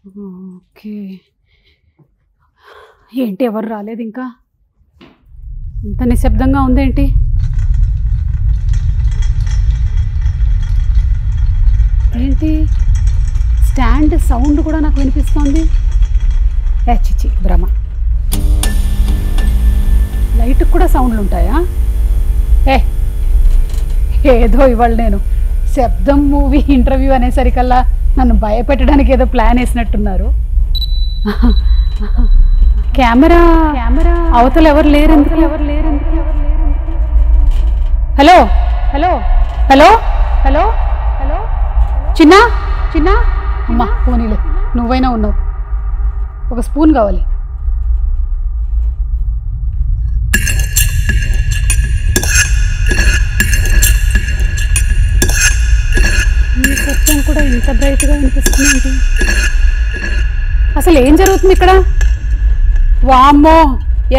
Okay. ఏంటి ఎవరు రాలేదు ఇంకా? ఇంత నిశ్శబ్దంగా ఉందేంటి? ఏంటి స్టాండ్ సౌండ్ కూడా నాకు వినిపిస్తోంది. చిచి భ్రమ. లైట్కి కూడా సౌండ్లు ఉంటాయా? ఏదో ఇవాళ నేను శబ్దం మూవీ ఇంటర్వ్యూ అనేసరికల్లా నన్ను భయపెట్టడానికి ఏదో ప్లాన్ వేసినట్టున్నారు. కెమెరా అవతల ఎవరు లేరు. Hello hello hello hello hello చిన్న చిన్న అమ్మా పోనీలే, నువ్వైనా ఉన్నావు. ఒక స్పూన్ కావాలి. ఈ శబ్దం కూడా ఇంత బ్రైట్గా వినిపిస్తుంది. అసలు ఏం జరుగుతుంది ఇక్కడ? వామ్మో,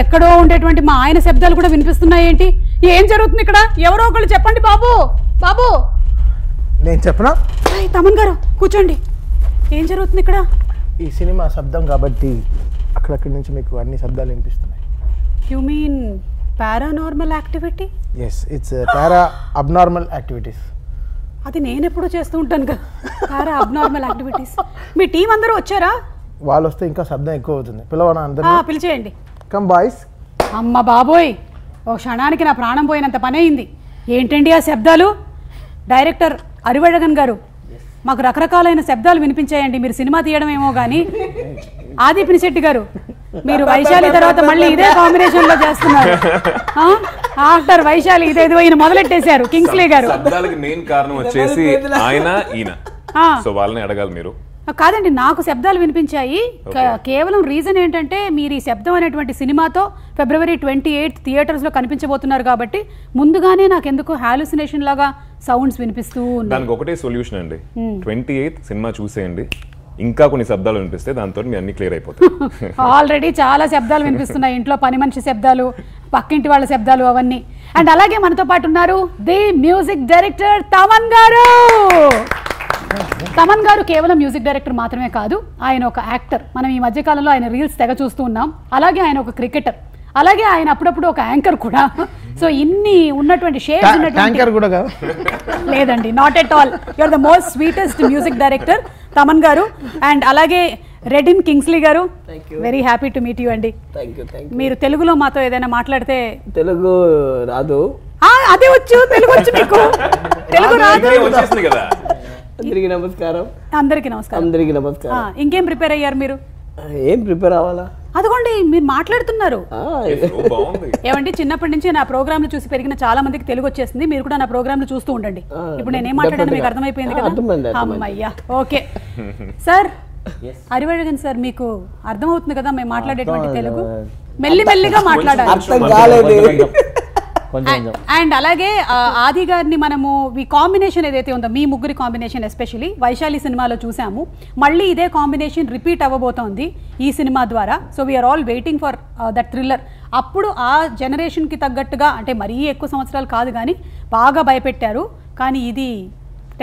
ఎక్కడో ఉండేటువంటి మా ఆయన శబ్దాలు కూడా వినిపిస్తున్నాయి ఏంటి? ఏం జరుగుతుంది ఇక్కడ? ఎవరో ఒకళ్ళు చెప్పండి బాబు. బాబు నేను చెప్పనా? తమన్ గారు కూర్చోండి. ఏం జరుగుతుంది ఇక్కడ? ఈ సినిమా శబ్దం కాబట్టి అక్కడక్కడి నుంచి మీకు అన్ని శబ్దాలు వినిపిస్తున్నాయి. You mean paranormal activity? Yes, it's para abnormal activities. అది నేను ఎప్పుడూ చేస్తూ ఉంటాను కదా, పారా అబ్నార్మల్ యాక్టివిటీస్. మీ టీం అందరూ వచ్చారా? వాళ్ళు వస్తే ఇంకా శబ్దం ఎక్కువ అవుతుంది. పిలవనా అందరూ? పిలిచేయండి. Come boys. అమ్మ బాబోయ్, ఓ క్షణానికి నా ప్రాణం పోయినంత పని అయింది. ఏంటండి ఆ శబ్దాలు? డైరెక్టర్ అరివెళగన్ గారు, మాకు రకరకాలైన శబ్దాలు వినిపించాయండి. మీరు సినిమా తీయడమేమో కానీ. ఆది పినిశెట్టి గారు, మీరు వైశాలి తర్వాత మళ్ళీ ఇదే కాంబినేషన్ లో చేస్తున్నారు. ఆఫ్టర్ వైశాలి ఇదేదో ఈయన మొదలెట్టేశారు. కింగ్స్లీ గారు. శబ్దాలకి మెయిన్ కారణం వచ్చేసి ఆయన ఈయన, సో వాళ్ళని అడగాలి మీరు. కాదండి, నాకు శబ్దాలు వినిపించాయి. కేవలం రీజన్ ఏంటంటే మీరు ఈ శబ్దం అనేటువంటి సినిమాతో February 28 థియేటర్స్ లో కనిపించబోతున్నారు కాబట్టి ముందుగానే నాకు ఎందుకో హాలుసినేషన్ లాగా సౌండ్స్ వినిపిస్తూ ఉన్నాయి. దానికి ఒకటే సొల్యూషన్ అండి, 28 సినిమా చూసేయండి. ఇంకా కొన్ని శబ్దాలు వినిపిస్తే దాంతో మీ అన్ని క్లియర్ అయిపోతాయి. ఆల్రెడీ చాలా శబ్దాలు వినిపిస్తున్నాయి. ఇంట్లో పని మనిషి శబ్దాలు, పక్కింటి వాళ్ళ శబ్దాలు, అవన్నీ. అండ్ అలాగే మనతో పాటు ఉన్నారు ది మ్యూజిక్ డైరెక్టర్ తమన్ గారు. తమన్ గారు కేవలం మ్యూజిక్ డైరెక్టర్ మాత్రమే కాదు, ఆయన ఒక యాక్టర్. మనం ఈ మధ్యకాలంలో ఆయన రీల్స్ తెగ చూస్తూ ఉన్నాం. అలాగే ఆయన ఒక క్రికెటర్, అలాగే ఆయన అప్పుడప్పుడు ఒక యాంకర్ కూడా. సో ఇన్ని ఉన్నటువంటి షేడ్స్ లేదండి, not at all. You are the most sweetest music director Thaman గారు. అండ్ అలాగే రెడిన్ కింగ్స్లీ గారు, very happy to meet you అండి. మీరు తెలుగులో మాతో ఏదైనా మాట్లాడితే. తెలుగు రాదు. అదే వచ్చు, తెలుగు వచ్చు మీకు. తెలుగు రాదు. అందరికీ నమస్కారం. అందరికీ నమస్కారం. అందరికీ నమస్కారం. ఇంకేం ప్రిపేర్ అయ్యారు మీరు? ఏం ప్రిపేర్ అవ్వాలా? అదిగోండి మీరు మాట్లాడుతున్నారు. ఏమండి, చిన్నప్పటి నుంచి నా ప్రోగ్రాంలు చూసి పెరిగిన చాలా మందికి తెలుగు వచ్చేసింది. మీరు కూడా నా ప్రోగ్రాంలు చూస్తూ ఉండండి. ఇప్పుడు నేనేం మాట్లాడాను మీకు అర్థమైపోయింది కదా? అమ్మయ్యా, ఓకే. సార్ అరివెళగన్ సార్, మీకు అర్థమవుతుంది కదా మేము మాట్లాడేటువంటి తెలుగు? మెల్లిమెల్లిగా మాట్లాడాలి. అండ్ అలాగే ఆది గారిని మనము ఈ కాంబినేషన్ ఏదైతే ఉందో, మీ ముగ్గురి కాంబినేషన్ ఎస్పెషలీ వైశాలి సినిమాలో చూసాము. మళ్ళీ ఇదే కాంబినేషన్ రిపీట్ అవ్వబోతోంది ఈ సినిమా ద్వారా. So we are all waiting for that thriller. అప్పుడు ఆ జనరేషన్కి తగ్గట్టుగా, అంటే మరీ ఎక్కువ సంవత్సరాలు కాదు కానీ బాగా భయపెట్టారు. కానీ ఇది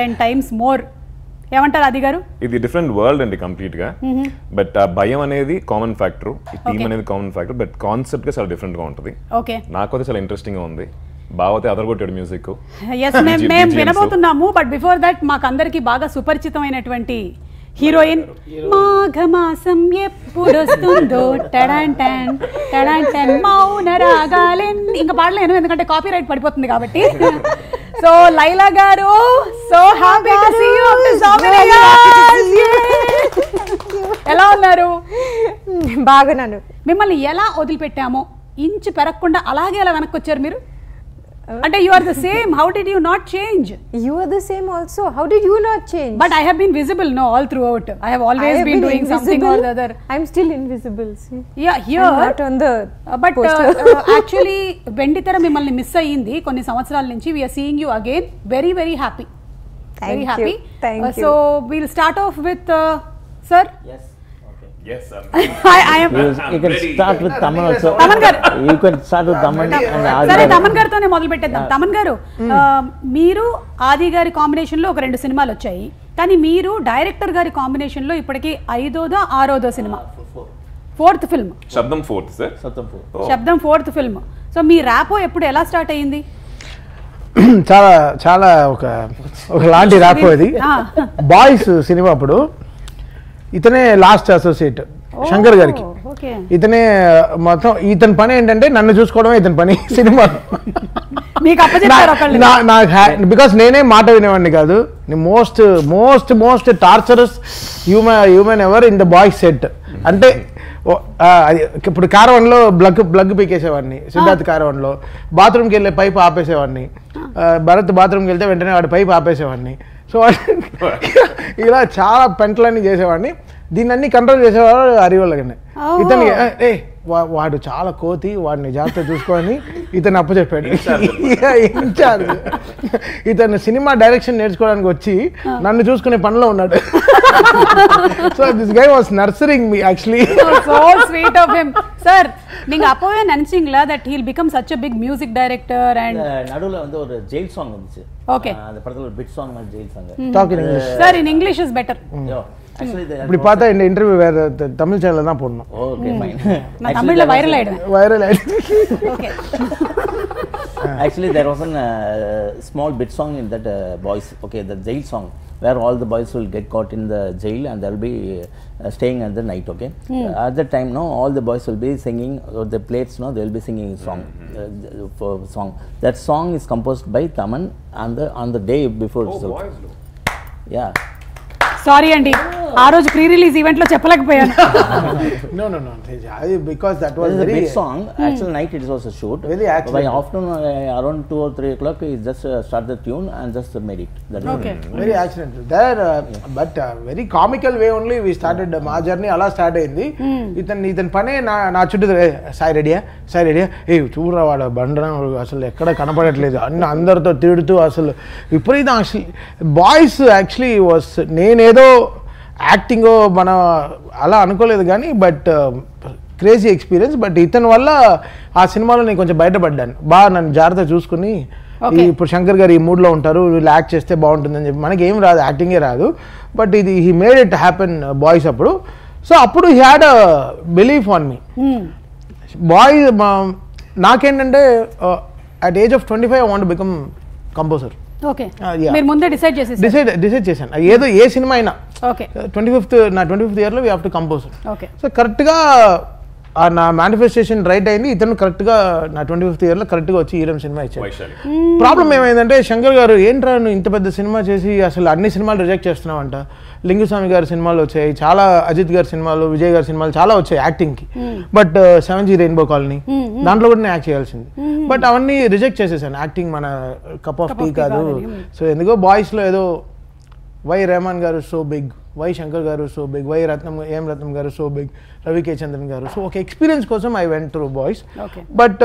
10 times మోర్. ఏమంటారు ఆది గారు? ఇది డిఫరెంట్ వరల్డ్ అండి కంప్లీట్ గా. బట్ ఆ భయం అనేది కామన్ ఫ్యాక్టర్, ఈ టీమ్ అనేది కామన్ ఫ్యాక్టర్. బట్ కాన్సెప్ట్ గా చాలా డిఫరెంట్ గా ఉంటుంది. ఓకే, నాకైతే చాలా ఇంట్రెస్టింగ్ గా ఉంది. బావతే అదరగొట్టాడు మ్యూజిక్. మేము వినబోతున్నాము. బట్ బిఫోర్ దట్ మాకు అందరికి బాగా సుపరిచితమైనటువంటి హీరోయిన్. మాఘమాసం ఎప్పుడొస్తుందో టడాంటన్ టడాంటన్ మౌన రాగాలెన్. ఇంకా పాడలేను ఎందుకంటే కాపీ రైట్ పడిపోతుంది కాబట్టి. సో లైలా గారు, so happy to see you after so many years. ఎలా ఉన్నారు? బాగున్నాను. మిమ్మల్ని ఎలా వదిలిపెట్టామో ఇంచు పెరగకుండా అలాగే ఎలా వెనక్కి వచ్చారు మీరు? అంటే you are the same. How did you not change? You are the same also. How did you not change? But I have been visible, no, all throughout. I have always been doing invisible. Something or the other. I'm still invisible. See? Yeah, here. I'm not on the but actually, వెండితెర మిమ్మల్ని miss అయ్యింది కొన్ని సంవత్సరాల నుంచి. We are seeing you again. Very, very happy. Thank very happy. Thank you. So we'll start off with sir. Yes. Okay. Yes, sir. You can start with Taman also. Taman garu. You can start with Taman and Adi. సరే తమన్ గారితోనే మొదలు పెట్టేద్దాం. తమన్ గారు, మీరు ఆది గారి combination లో ఒక 2 సినిమాలు వచ్చాయి, కానీ మీరు డైరెక్టర్ గారి కాంబినేషన్ లో ఇప్పటికి 5దో 6దో సినిమా, 4th ఫిల్మ్. శబ్దం 4th సార్. శబ్దం 4th ఫిల్మ్. సో మీ ర్యాపో ఎప్పుడు ఎలా స్టార్ట్ అయ్యింది? చాలా చాలా ఒక లాంటి ర్యాప్ అది. బాయ్స్ సినిమా అప్పుడు ఇతనే లాస్ట్ అసోసియేట్ శంకర్ గారికి. ఇతనే మొత్తం, ఇతని పని ఏంటంటే నన్ను చూసుకోవడమే ఇతని పని సినిమా. బికాస్ నేనే మాట వినేవాడిని కాదు. Most most most torturous human ever in the boys set. అంటే ఇప్పుడు కారవన్లో బ్లగ్ పీకేసేవాడిని, సిద్ధార్థ్ కారవన్లో బాత్రూమ్కి వెళ్ళే పైప్ ఆపేసేవాడిని, భరత్ బాత్రూమ్కి వెళ్తే వెంటనే వాడి పైప్ ఆపేసేవాడిని. సో ఇలా చాలా పెంటలన్నీ చేసేవాడిని. దీన్ని అన్ని కంట్రోల్ చేసేవాడు హరివల్లగానే. ఇతని వాడు చాలా కోతి, వాడిని జాగ్రత్త చూసుకొని ఇతను అప్పచెప్పాడు ఇన్ఛార్జ్. ఇతను సినిమా డైరెక్షన్ నేర్చుకోవడానికి వచ్చి నన్ను చూసుకునే పనిలో ఉన్నాడు. So this guy was nurturing me actually. So sweet of him. Sir, நீங்க அப்பவே நினைச்சீங்களா that he'll become such a big music director? And நடுவுல வந்து ஒரு ஜெயில் சாங் வந்துச்சு. Okay. அந்த படத்துல ஒரு பிட் சாங் மாதிரி jail song. Talk in English. Sir, in English is better. இப்படி பார்த்தா இந்த இன்டர்வியூ வேற தமிழ் சேனல்ல தான் போடணும். Okay fine. நான் தமிழ்ல வைரல் ஆயிடுவேன். Okay. Actually there was a small bit song in that boys, okay, the jail song where all the boys will get caught in the jail and they'll be staying at the night, okay. At that time no, all the boys will be singing, the plates no, they will be singing song for song. That song is composed by Taman on the day before itself. Yeah. Sorry అండి, ఆ రోజు pre release event లో చెప్పలేకపోయాను. No, because that was a big song. Actually night it was a shoot. Very accident. By afternoon around 2 or 3 o'clock he just start the tune and just made it. That Okay. Very accidental there, but very comical way only we started మా journey అలా start అయింది. ఇతని పనే నా చుట్టూ సాయి రెడీయా ఏ చూడరా వాడు బండరా అసలు ఎక్కడ కనపడట్లేదు అన్ని అందరితో తిడుతూ అసలు విపరీతం. యాక్చువల్లీ బాయ్స్ యాక్చువల్లీ వాస్, నేనేదో యాక్టింగ్ మనం అలా అనుకోలేదు కానీ బట్ క్రేజీ ఎక్స్పీరియన్స్. బట్ ఇతని వల్ల ఆ సినిమాలో నేను కొంచెం బయటపడ్డాను. బాగా నన్ను జాగ్రత్త చూసుకుని, ఇప్పుడు శంకర్ గారు ఈ మూడ్లో ఉంటారు, వీళ్ళు యాక్ట్ చేస్తే బాగుంటుందని చెప్పి, మనకి ఏం రాదు, యాక్టింగే రాదు, బట్ ఇది he made it happen boys అప్పుడు. సో అప్పుడు he had a belief on me. Boy నాకేంటంటే at age of 25 I want become composer. Okay, మీరు ముందే డిసైడ్ చేశాను. ఏదో ఏ సినిమా అయినా 25th ఇయర్లో we have to compose. So కరెక్ట్గా నా మేనిఫెస్టేషన్ రైట్ అయింది. ఇతను కరెక్ట్గా నా 25th ఇయర్లో కరెక్ట్గా వచ్చి ఈరం సినిమా ఇచ్చాడు. ప్రాబ్లం ఏమైందంటే శంకర్ గారు ఏంట్రా నువ్వు ఇంత పెద్ద సినిమా చేసి అసలు అన్ని సినిమాలు రిజెక్ట్ చేస్తున్నావంట. లింగుస్వామి గారి సినిమాలు వచ్చాయి, చాలా అజిత్ గారి సినిమాలు, విజయ్ గారి సినిమాలు చాలా వచ్చాయి యాక్టింగ్కి. బట్ 7G రెయిన్బో కాలనీ దాంట్లో కూడా నేను యాక్ట్ చేయాల్సింది. బట్ అవన్నీ రిజెక్ట్ చేసేసాను. యాక్టింగ్ మన కప్ ఆఫ్ టీ కాదు. సో ఎందుకో బాయ్స్లో ఏదో వై రెహమాన్ గారు సో బిగ్, వై శంకర్ గారు సో బిగ్, వై ఏం రత్నం గారు సో బిగ్, రవి కే చంద్రన్ గారు. సో ఒక ఎక్స్పీరియన్స్ కోసం I went through boys. But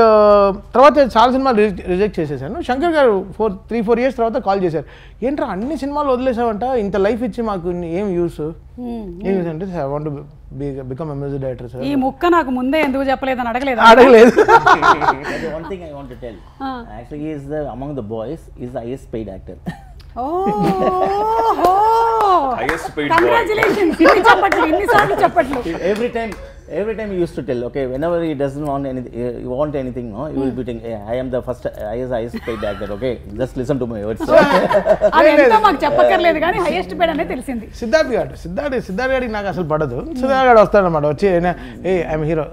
తర్వాత చాలా సినిమాలు రిజెక్ట్ చేసేసాను. శంకర్ గారు 3-4 years తర్వాత కాల్ చేశారు, ఏంట్రా అన్ని సినిమాలు వదిలేసావంట, ఇంత లైఫ్ ఇచ్చి మాకు ఏం యూస్ అంటే I want become a music director sir. ఈ ముక్క నాకు ముందే ఎందుకు చెప్పలేదని అడగలేదు. One thing I want to tell, actually he is among the boys is the highest paid actor. Highest paid Congratulations. ఇన్ని సార్లు చెప్పట్లు. Every time he used to tell, okay, whenever he doesn't want anything, no, he will be saying, hey, I am the highest paid actor, okay, just listen to my words. అదంతా మాకు చెప్పక్కర్లేదు కానీ highest paid అనేది తెలిసింది. సిద్ధార్థ్ గారికి నాకు అసలు పడదు. సిద్ధార్థ్ గారు వస్తాడనమాట, వచ్చి hey I'm hero,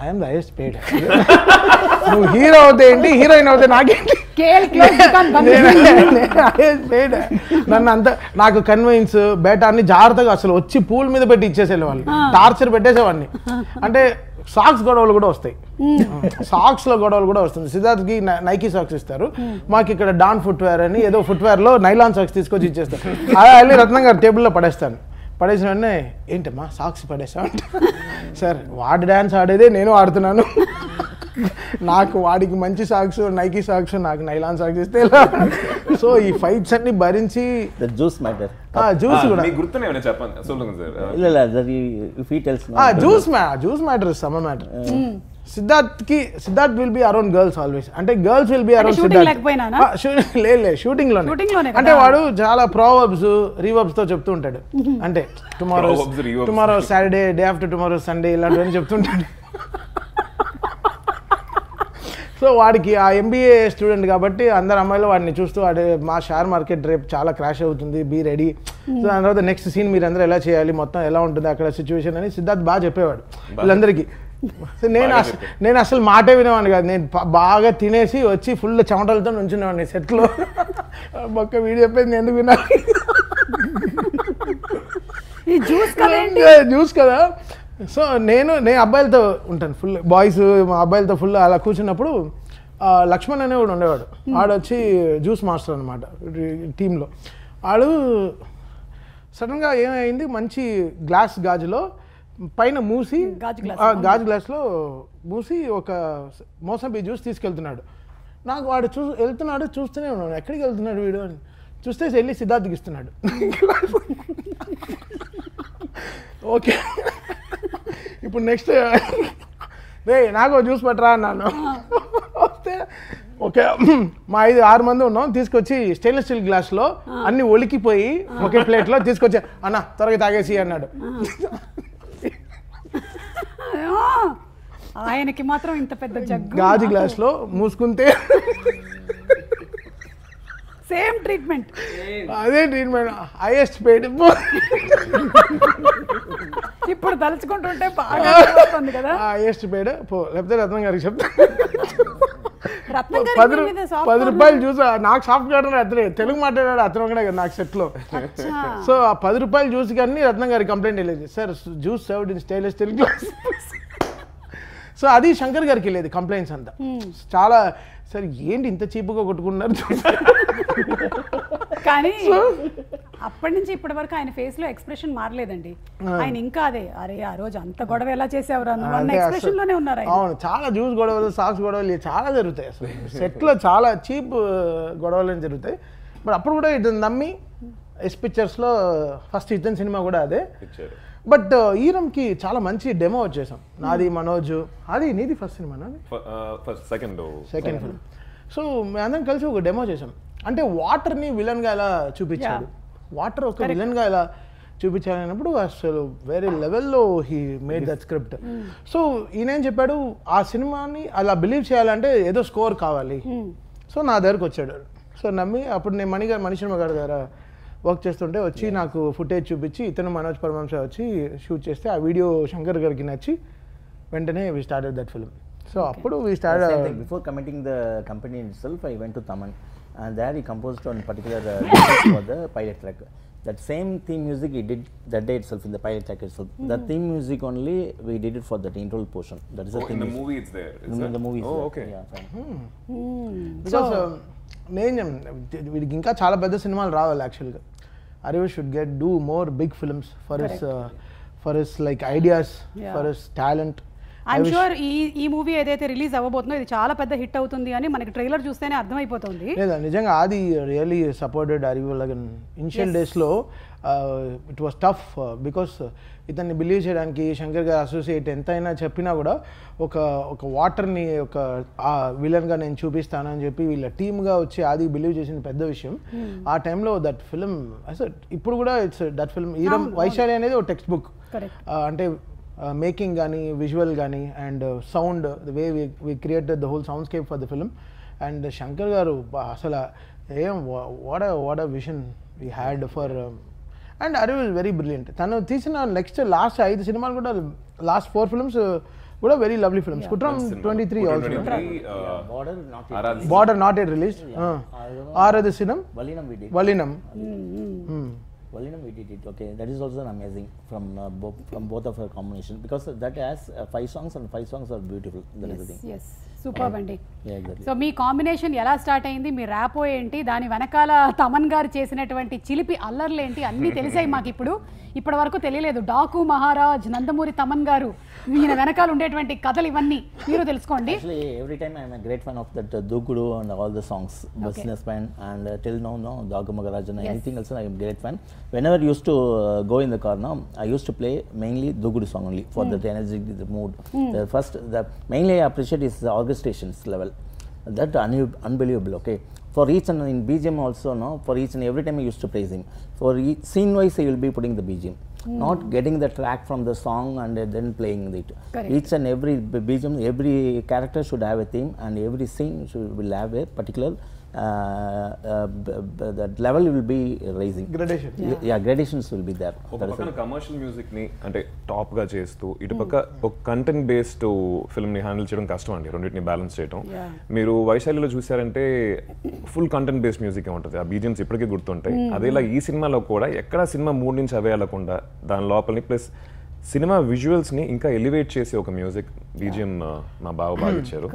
I'm the highest paid. నువ్వు హీరో అవుతే ఏంటి, హీరోయిన్ అవుతే నాకేంటి, నన్ను అంత నాకు కన్విన్స్ బేటా అన్ని జాగ్రత్తగా అసలు వచ్చి పూల్ మీద పెట్టి ఇచ్చేసేవాళ్ళు, టార్చర్ పెట్టేసేవాడిని. అంటే సాక్స్ గొడవలు కూడా వస్తాయి, సాక్స్ లో గొడవలు కూడా వస్తుంది. సిద్ధార్థ్కి నైకీ సాక్స్ ఇస్తారు, మాకు ఇక్కడ డాన్ ఫుట్వేర్ అని ఏదో ఫుట్వేర్ లో నైలాన్ సాక్స్ తీసుకొచ్చి ఇచ్చేస్తారు. అలా వెళ్ళి రత్నం గారు టేబుల్లో పడేస్తాను. పడేసిన వెంటనే ఏంటమ్మా సాక్స్ పడేసా అంటే, సార్ వాడు డ్యాన్స్ ఆడేదే నేను ఆడుతున్నాను. నాకు వాడికి మంచి సాక్స్ నైకీ సాక్స్ నాకు నైలాన్ సాక్స్ ఇస్తే సో ఈ ఫైట్స్ అన్ని భరించి జ్యూస్ మ్యాటర్ జ్యూస్ కూడా గుర్తున్నా చెప్పండి சொல்லுங்க sir juice matter summer matter Siddharth will be around girls always అంటే గర్ల్స్ విల్ బి అరౌండ్ లేదు షూటింగ్ లోనే అంటే వాడు చాలా ప్రోవర్బ్స్ రీవర్బ్స్ తో చెప్తూ ఉంటాడు అంటే tomorrow Saturday day after tomorrow Sunday ఇలాంటివన్నీ చెప్తుంటాడు సో వాడికి ఆ ఎంబీఏ స్టూడెంట్ కాబట్టి అందరు అమ్మాయిలు వాడిని చూస్తూ వాడి మా షేర్ మార్కెట్ రేపు చాలా క్రాష్ అవుతుంది బీ రెడీ సో దాని తర్వాత నెక్స్ట్ సీన్ మీరు అందరూ ఎలా చేయాలి మొత్తం ఎలా ఉంటుంది అక్కడ సిచ్యువేషన్ అని సిద్ధార్థ్ బాగా చెప్పేవాడు వీళ్ళందరికీ నేను అసలు మాటే వినేవాడిని కాదు నేను బాగా తినేసి వచ్చి ఫుల్ చెమటలతో నుంచునేవాడిని సెట్లో ఒక్క వీడియో చెప్పేది ఎందుకు వినాలి జ్యూస్ కదా సో నేను అబ్బాయిలతో ఉంటాను ఫుల్ బాయ్స్ మా అబ్బాయిలతో ఫుల్ అలా కూర్చున్నప్పుడు లక్ష్మణ్ అనే కూడా ఉండేవాడు ఆడు వచ్చి జ్యూస్ మాస్టర్ అనమాట టీంలో ఆడు సడన్గా ఏమైంది మంచి గాజులో పైన మూసి గాజు గ్లాస్లో మూసి ఒక మోసంబి జ్యూస్ తీసుకెళ్తున్నాడు నాకు వాడు వెళ్తున్నాడు చూస్తూనే ఉన్నాడు ఎక్కడికి వెళ్తున్నాడు వీడు అని చూస్తే వెళ్ళి సిద్ధార్థ్కి ఇస్తున్నాడు ఓకే ఇప్పుడు నెక్స్ట్ రే నాకు జ్యూస్ పట్టరా అన్నాను వస్తే ఓకే మా 5-6 మంది ఉన్నాం తీసుకొచ్చి స్టెయిన్లెస్ స్టీల్ గ్లాస్లో అన్ని ఒలికిపోయి ఒకే ప్లేట్లో తీసుకొచ్చి అన్న త్వరగా తాగేసి అన్నాడు ఆయనకి మాత్రం ఇంత పెద్ద జగ్గు గాజు గ్లాస్లో మూసుకుంటే సేమ్ ట్రీట్మెంట్ అదే ట్రీట్మెంట్ హైయెస్ట్ పెయిడ్ ఇప్పుడు తలుచుకుంటుంటే బాగా వస్తుంది కదా హైయెస్ట్ పెయిడ్ లేకపోతే రత్నం గారికి చెప్తా రత్నం 10 రూపాయలు చూసా నాకు సాఫ్ట్ గార్డెన్ అతనే తెలుగు మాట్లాడాడు అతను కూడా కదా నాకు సెట్లో సో ఆ 10 రూపాయలు జ్యూస్ కానీ రత్నం గారికి కంప్లైంట్ వెళ్ళేది sir juice served in stainless steel glass so అది శంకర్ గారికి వెళ్ళేది కంప్లైంట్స్ అంతా చాలా సార్ ఏంటి ఇంత చీపుగా కొట్టుకున్నారు కానీ అప్పటి నుంచి ఇప్పటి వరకు ఆయన ఫేస్ లో ఎక్స్ప్రెషన్ మారలేదండి ఆయన ఇంకా అదే అరే ఆ రోజు అంత గొడవ ఎలా చేసేవారు అన్న ఎక్స్ప్రెషన్ లోనే ఉన్నారు అవును చాలా జ్యూస్ గొడవలు సాక్స్ గొడవలు చాలా జరుగుతాయి అసలు సెట్ లో చాలా చీప్ గొడవలు జరుగుతాయి బట్ అప్పుడు కూడా ఇతను నమ్మి ఎస్ పిక్చర్స్ లో ఫస్ట్ ఇతని సినిమా కూడా అదే బట్ ఈరంకి చాలా మంచి డెమో వచ్చేసాం నాది మనోజ్ అది నీది first cinema second film so మేమందరం కలిసి ఒక డెమో చేసాం అంటే వాటర్ని విలన్గా ఎలా చూపించాడు వాటర్ ఒక విలన్గా ఎలా చూపించాలన్నప్పుడు అసలు వేరే లెవెల్లో he made that script so ఈయనేం చెప్పాడు ఆ సినిమాని అలా బిలీవ్ చేయాలంటే ఏదో స్కోర్ కావాలి సో నా దగ్గరకు వచ్చాడు సో నమ్మి అప్పుడు నేను మణిశర్మ గారి దగ్గర వర్క్ చేస్తుంటే వచ్చి నాకు ఫుటేజ్ చూపించి ఇతను మనోజ్ పరమహంస వచ్చి షూట్ చేస్తే ఆ వీడియో శంకర్ గారికి నచ్చి వెంటనే we started that film so అప్పుడు we started before committing the company itself I went to Thaman and there he composed on particular for the pilot track. That same theme music he did that day itself in the pilot track itself. The theme music only we did it for that interval portion. That is the theme. In the movie it's there. In the movie. Oh, okay. Yeah. Because నేను వీడికి ఇంకా చాలా పెద్ద సినిమాలు రావాలి యాక్చువల్గా Arivu should do more big films for his like ideas, for his talent. I'm sure ఈ movie ఏదైతే రిలీజ్ అవ్వబోతుందో ఇది చాలా పెద్ద హిట్ అవుతుంది అని మనకి ట్రైలర్ చూస్తేనే అర్థమైపోతుంది లేదా నిజంగా ఆది really supported Arivu like initial డేస్లో ఇట్ వాస్ టఫ్ బికాస్ ఇతన్ని బిలీవ్ చేయడానికి శంకర్ గారు అసోసియేట్ ఎంతైనా చెప్పినా కూడా ఒక వాటర్ని ఒక విలన్గా నేను చూపిస్తానని చెప్పి వీళ్ళ టీమ్గా వచ్చి ఆది బిలీవ్ చేసిన పెద్ద విషయం ఆ టైంలో దట్ ఫిల్మ్ అసలు ఇప్పుడు కూడా it's that film Eeram Vaishali అనేది ఒక టెక్స్ట్ బుక్ అంటే మేకింగ్ కానీ విజువల్ కానీ and sound the way we created the whole soundscape for the film and Shankar గారు అసలు ఏం what a vision we had for and Arivu is very brilliant తను తీసిన లాస్ట్ 5 సినిమాలు కూడా లాస్ట్ 4 ఫిల్మ్స్ కూడా very lovely films Kuttram 23 also Border not yet release Aarathu cinema వలీనం Valinam we did it. Okay, that is also amazing from both of our combination because that has 5 songs and 5 songs are beautiful. That is the thing. Yes, super అండి. Yeah, exactly. So మీ combination ఎలా start అయింది, మీ rapport ఏంటి, దాని వెనకాల తమన్ గారు చేసినటువంటి చిలిపి అల్లర్లు ఏంటి అన్నీ తెలిసాయి మాకు ఇప్పుడు. ఇప్పటి వరకు తెలియలేదు. డాకు మహారాజ్, నందమూరి తమన్ గారు, ఈయన వెనకాల ఉండేటువంటి కథలు ఇవన్నీ మీరు తెలుసుకోండి. Actually, every time I am a great fan of that Dugudu and all the songs, Businessman, and till now, Dagu Maharaj and anything else, I am great fan. Whenever I used to go in the car now, I used to play mainly Dugudu song only for that energy, the mood. The mainly I appreciate is the orchestrations level. That unbelievable, okay. For each and in BGM also, for each and every time I used to praise him. For each scene wise, I will be putting the BGM. Not getting the track from the song and then playing it. Correct. Each and every BGM, every character should have a theme, and every scene will have a particular that level will be raising. Gradation. Yeah, gradations will be there. ఒక పక్కన commercial music ని అంటే top గా చేస్తూ ఇటు పక్క ఒక content based film ని హ్యాండిల్ చేయడం కష్టం అండి, రెండింటిని బ్యాలెన్స్ చేయడం. మీరు వైశాలిలో చూసారంటే ఫుల్ కంటెంట్ బేస్డ్ మ్యూజిక్ ఉంటుంది, ఆ బీజిఎమ్స్ ఇప్పటికీ గుర్తుంటాయి. అదేలా ఈ సినిమాలో కూడా ఎక్కడ సినిమా మూడ్ నుంచి అవే వెళ్ళకుండా దాని లోపలని ప్లస్ సినిమా విజువల్స్ ని ఇంకా ఎలివేట్ చేసి ఒక మ్యూజిక్ బీజిఎం మా బాగా ఇచ్చారు.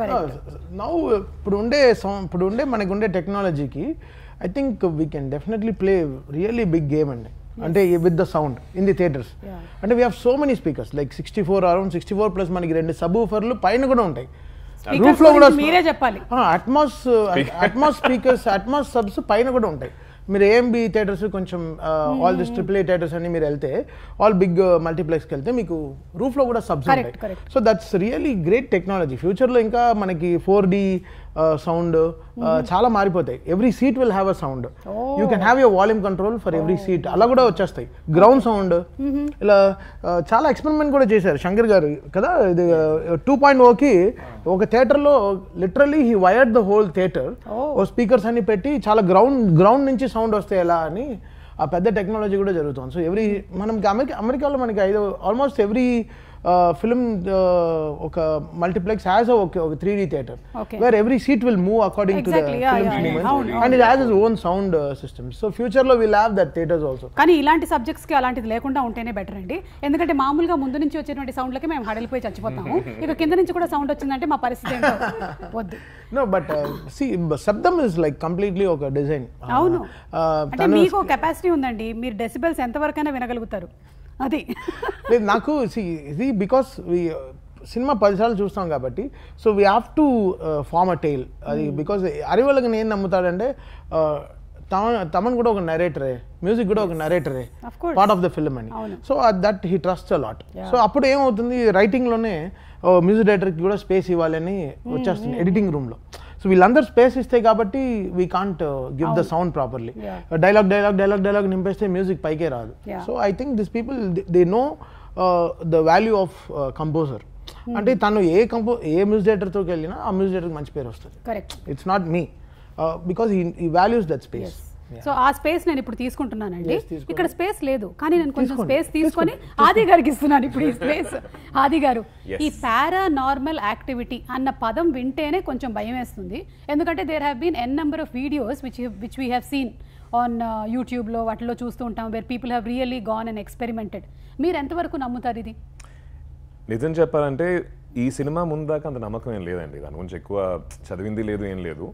నౌ ఇప్పుడు ఉండే మనకు ఉండే టెక్నాలజీకి I think we can definitely play really big game అండి. అంటే with the sound in the theatres. అంటే we have so many speakers like 64 around 64 plus మనకి 2 సబ్ ఊఫర్లు పైన కూడా ఉంటాయి. రూఫ్ లో కూడా మీరే చెప్పాలి. అట్మాస్ స్పీకర్స్, అట్మాస్ సబ్స్ పైన కూడా ఉంటాయి. మీరు ఏఎంబి థియేటర్స్ కొంచెం all this triple A theatres అని మీరు వెళ్తే ఆల్ బిగ్ మల్టీప్లెక్స్కి వెళ్తే మీకు రూఫ్లో కూడా సబ్స్ ఉంటాయి. So that's really great technology. ఫ్యూచర్లో ఇంకా మనకి 4D సౌండ్ చాలా మారిపోతాయి. Every seat will have a sound. You can have your volume control for every seat. అలా కూడా వచ్చేస్తాయి. గ్రౌండ్ సౌండ్ ఇలా చాలా ఎక్స్పెరిమెంట్ కూడా చేశారు శంకర్ గారు కదా. ఇది 2.0కి ఒక థియేటర్లో literally he wired the whole theatre. ఓ స్పీకర్స్ అన్ని పెట్టి చాలా గ్రౌండ్ నుంచి సౌండ్ వస్తాయి ఎలా అని ఆ పెద్ద టెక్నాలజీ కూడా జరుగుతుంది. సో మనకి అమెరికాలో మనకి ఆల్మోస్ట్ ఎవ్రీ ఫిల్మ్ ఒక మల్టీప్లెక్స్ హ్యాస్ ఒక 3D theatre where every seat will move according to the film and it has its own sound system. So future లో will have that theatres also. కానీ ఇలాంటి subjects కి అలాంటిది లేకుండా ఉంటేనే better అండి. ఎందుకంటే మామూలుగా ముందు నుంచి వచ్చేటువంటి సౌండ్లకి మేము హడలిపోయి చచ్చిపోతాము. ఇక కింద నుంచి కూడా సౌండ్ వచ్చిందంటే మా పరిస్థితి ఏంటో వద్దు. No, but see, శబ్దం is like completely ఒక డిజైన్. అవును, అంటే మీకు కెపాసిటీ ఉందండి, మీరు డెసిబెల్స్ ఎంతవరకైనా వినగలుగుతారు. అది లేదు నాకు ఇది బికాస్ సినిమా 10 సార్లు చూస్తాం కాబట్టి so we have to form a tile. అది బికాస్ అరివల్కి నేను నమ్ముతాడంటే తమన్ కూడా ఒక నరేటరే, మ్యూజిక్ కూడా ఒక నరేటరే, పార్ట్ ఆఫ్ ద ఫిల్మ్ అని. So that he trust a lot. So అప్పుడు ఏమవుతుంది, రైటింగ్లోనే మ్యూజిక్ డైరెక్టర్కి కూడా స్పేస్ ఇవ్వాలని వచ్చేస్తుంది ఎడిటింగ్ రూమ్లో. సో వీళ్ళందరూ స్పేస్ ఇస్తాయి కాబట్టి we can't give the sound properly. Dialogue నింపేస్తే మ్యూజిక్ పైకే రాదు. So I think this people they know the value of composer. అంటే తను ఏ మ్యూజిక్ డైరెక్టర్తోకి వెళ్ళినా ఆ మ్యూజిక్ డైరెక్టర్ మంచి పేరు వస్తుంది. It's not me because he values that space. So ఆ స్పేస్ నేను ఇప్పుడు తీసుకుంటున్నానండి. ఇక్కడ స్పేస్ లేదు కానీ నేను కొంచెం స్పేస్ తీసుకొని ఆది గారికి ఇస్తున్నాను ఇప్పుడు ఈ స్పేస్. ఆది గారు, ఈ పారానార్మల్ యాక్టివిటీ అన్న పదం వింటేనే కొంచెం భయం వేస్తుంది. ఎందుకంటే there have been n number of videos which we have seen on యూట్యూబ్లో వాటిలో చూస్తూ ఉంటాం where people have really gone and experimented. మీరు ఎంతవరకు నమ్ముతారు ఇది? నిజం చెప్పాలంటే ఈ సినిమా ముందాక అంత నమ్మకం ఏం లేదండి. దాని గురించి ఎక్కువ చదివింది లేదు, ఏం లేదు.